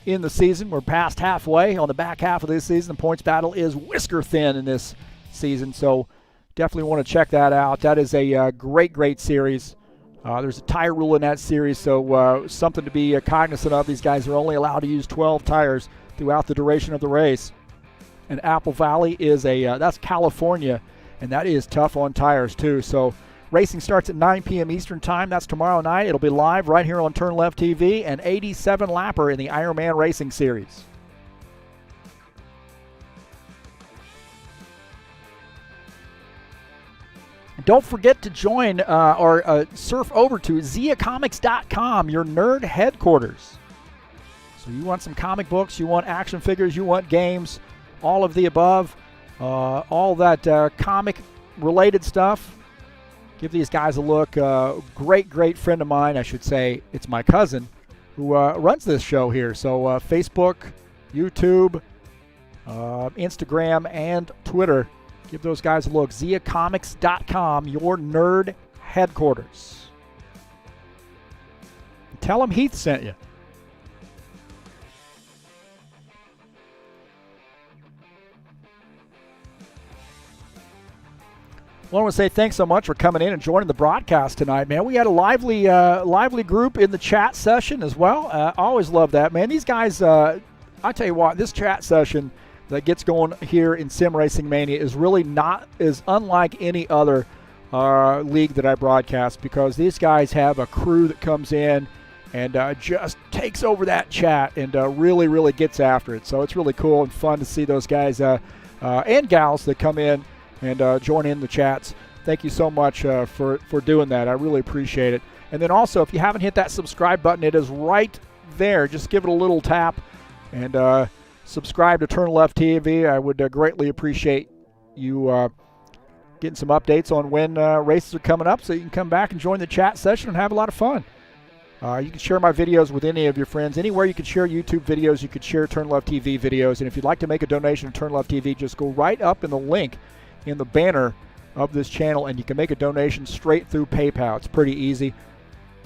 in the season. We're past halfway on the back half of this season. The points battle is whisker thin in this season, so definitely want to check that out. That is a great series. There's a tire rule in that series, so something to be cognizant of. These guys are only allowed to use 12 tires throughout the duration of the race. And Apple Valley is that's California, and that is tough on tires too. So racing starts at 9 p.m. Eastern Time. That's tomorrow night. It'll be live right here on TurnLeft TV, an 87 lapper in the Ironman Racing Series. Don't forget to join or surf over to ziacomics.com, your nerd headquarters. So you want some comic books, you want action figures, you want games, all of the above. All that comic-related stuff. Give these guys a look. Great friend of mine, I should say. It's my cousin who runs this show here. So Facebook, YouTube, Instagram, and Twitter. Give those guys a look. ziacomics.com, your nerd headquarters. Tell them Heath sent you. Well, I want to say thanks so much for coming in and joining the broadcast tonight, man. We had a lively group in the chat session as well. I always love that, man. These guys, I tell you what, this chat session that gets going here in Sim Racing Mania is really is unlike any other league that I broadcast, because these guys have a crew that comes in and just takes over that chat and really gets after it. So it's really cool and fun to see those guys and gals that come in and join in the chats. Thank you so much for doing that. I really appreciate it. And then also, if you haven't hit that subscribe button, it is right there. Just give it a little tap and subscribe to TurnLeft TV. I would greatly appreciate you getting some updates on when races are coming up, so you can come back and join the chat session and have a lot of fun. You can share my videos with any of your friends. Anywhere you can share YouTube videos, you could share TurnLeft TV videos. And if you'd like to make a donation to TurnLeft TV, just go right up in the link in the banner of this channel, and you can make a donation straight through PayPal. It's pretty easy.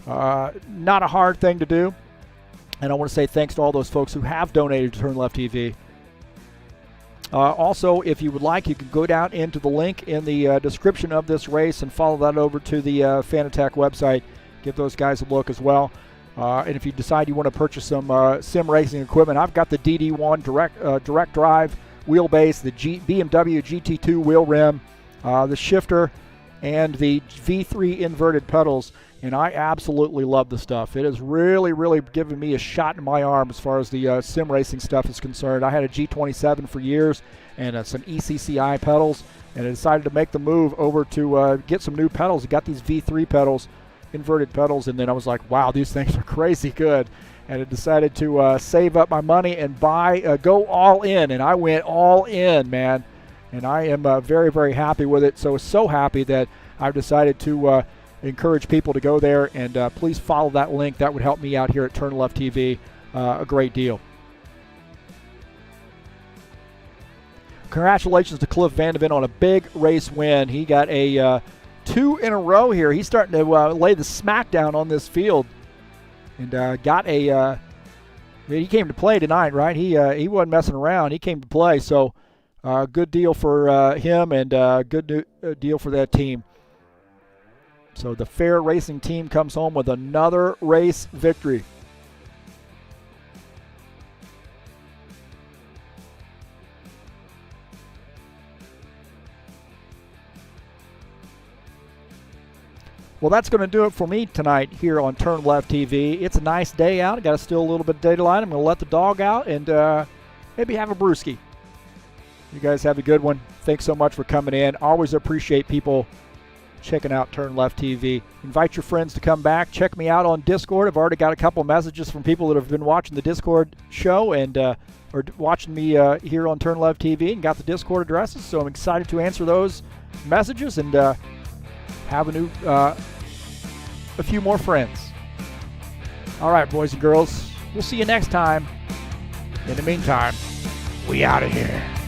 Not a hard thing to do. And I want to say thanks to all those folks who have donated to TurnLeft TV. Also, if you would like, you can go down into the link in the description of this race and follow that over to the Fanatec website. Give those guys a look as well. And if you decide you want to purchase some sim racing equipment, I've got the DD1 direct drive wheelbase, the BMW GT2 wheel rim, the shifter, and the V3 inverted pedals, and I absolutely love the stuff. It has really given me a shot in my arm as far as the sim racing stuff is concerned. I had a G27 for years and some ECCI pedals, and I decided to make the move over to get some new pedals. I got these V3 pedals, inverted pedals, and then I was like, wow, these things are crazy good. And I decided to save up my money and go all in, and I went all in, man. and I am very, very happy with it. So happy that I've decided to encourage people to go there, and please follow that link. That would help me out here at TurnLeft TV a great deal. Congratulations to Cliff Vandevent on a big race win. He got a 2 in a row here. He's starting to lay the smackdown on this field, and got a. He came to play tonight, right? He wasn't messing around. He came to play, so good deal for him, and good deal for that team. So the Fair Racing team comes home with another race victory. Well, that's going to do it for me tonight here on TurnLeft TV. It's a nice day out. I got still a little bit of daylight. I'm going to let the dog out and maybe have a brewski. You guys have a good one. Thanks so much for coming in. Always appreciate people checking out TurnLeft TV. Invite your friends to come back. Check me out on Discord. I've already got a couple messages from people that have been watching the Discord show and or watching me here on TurnLeft TV and got the Discord addresses. So I'm excited to answer those messages and have a few more friends. All right, boys and girls. We'll see you next time. In the meantime, we out of here.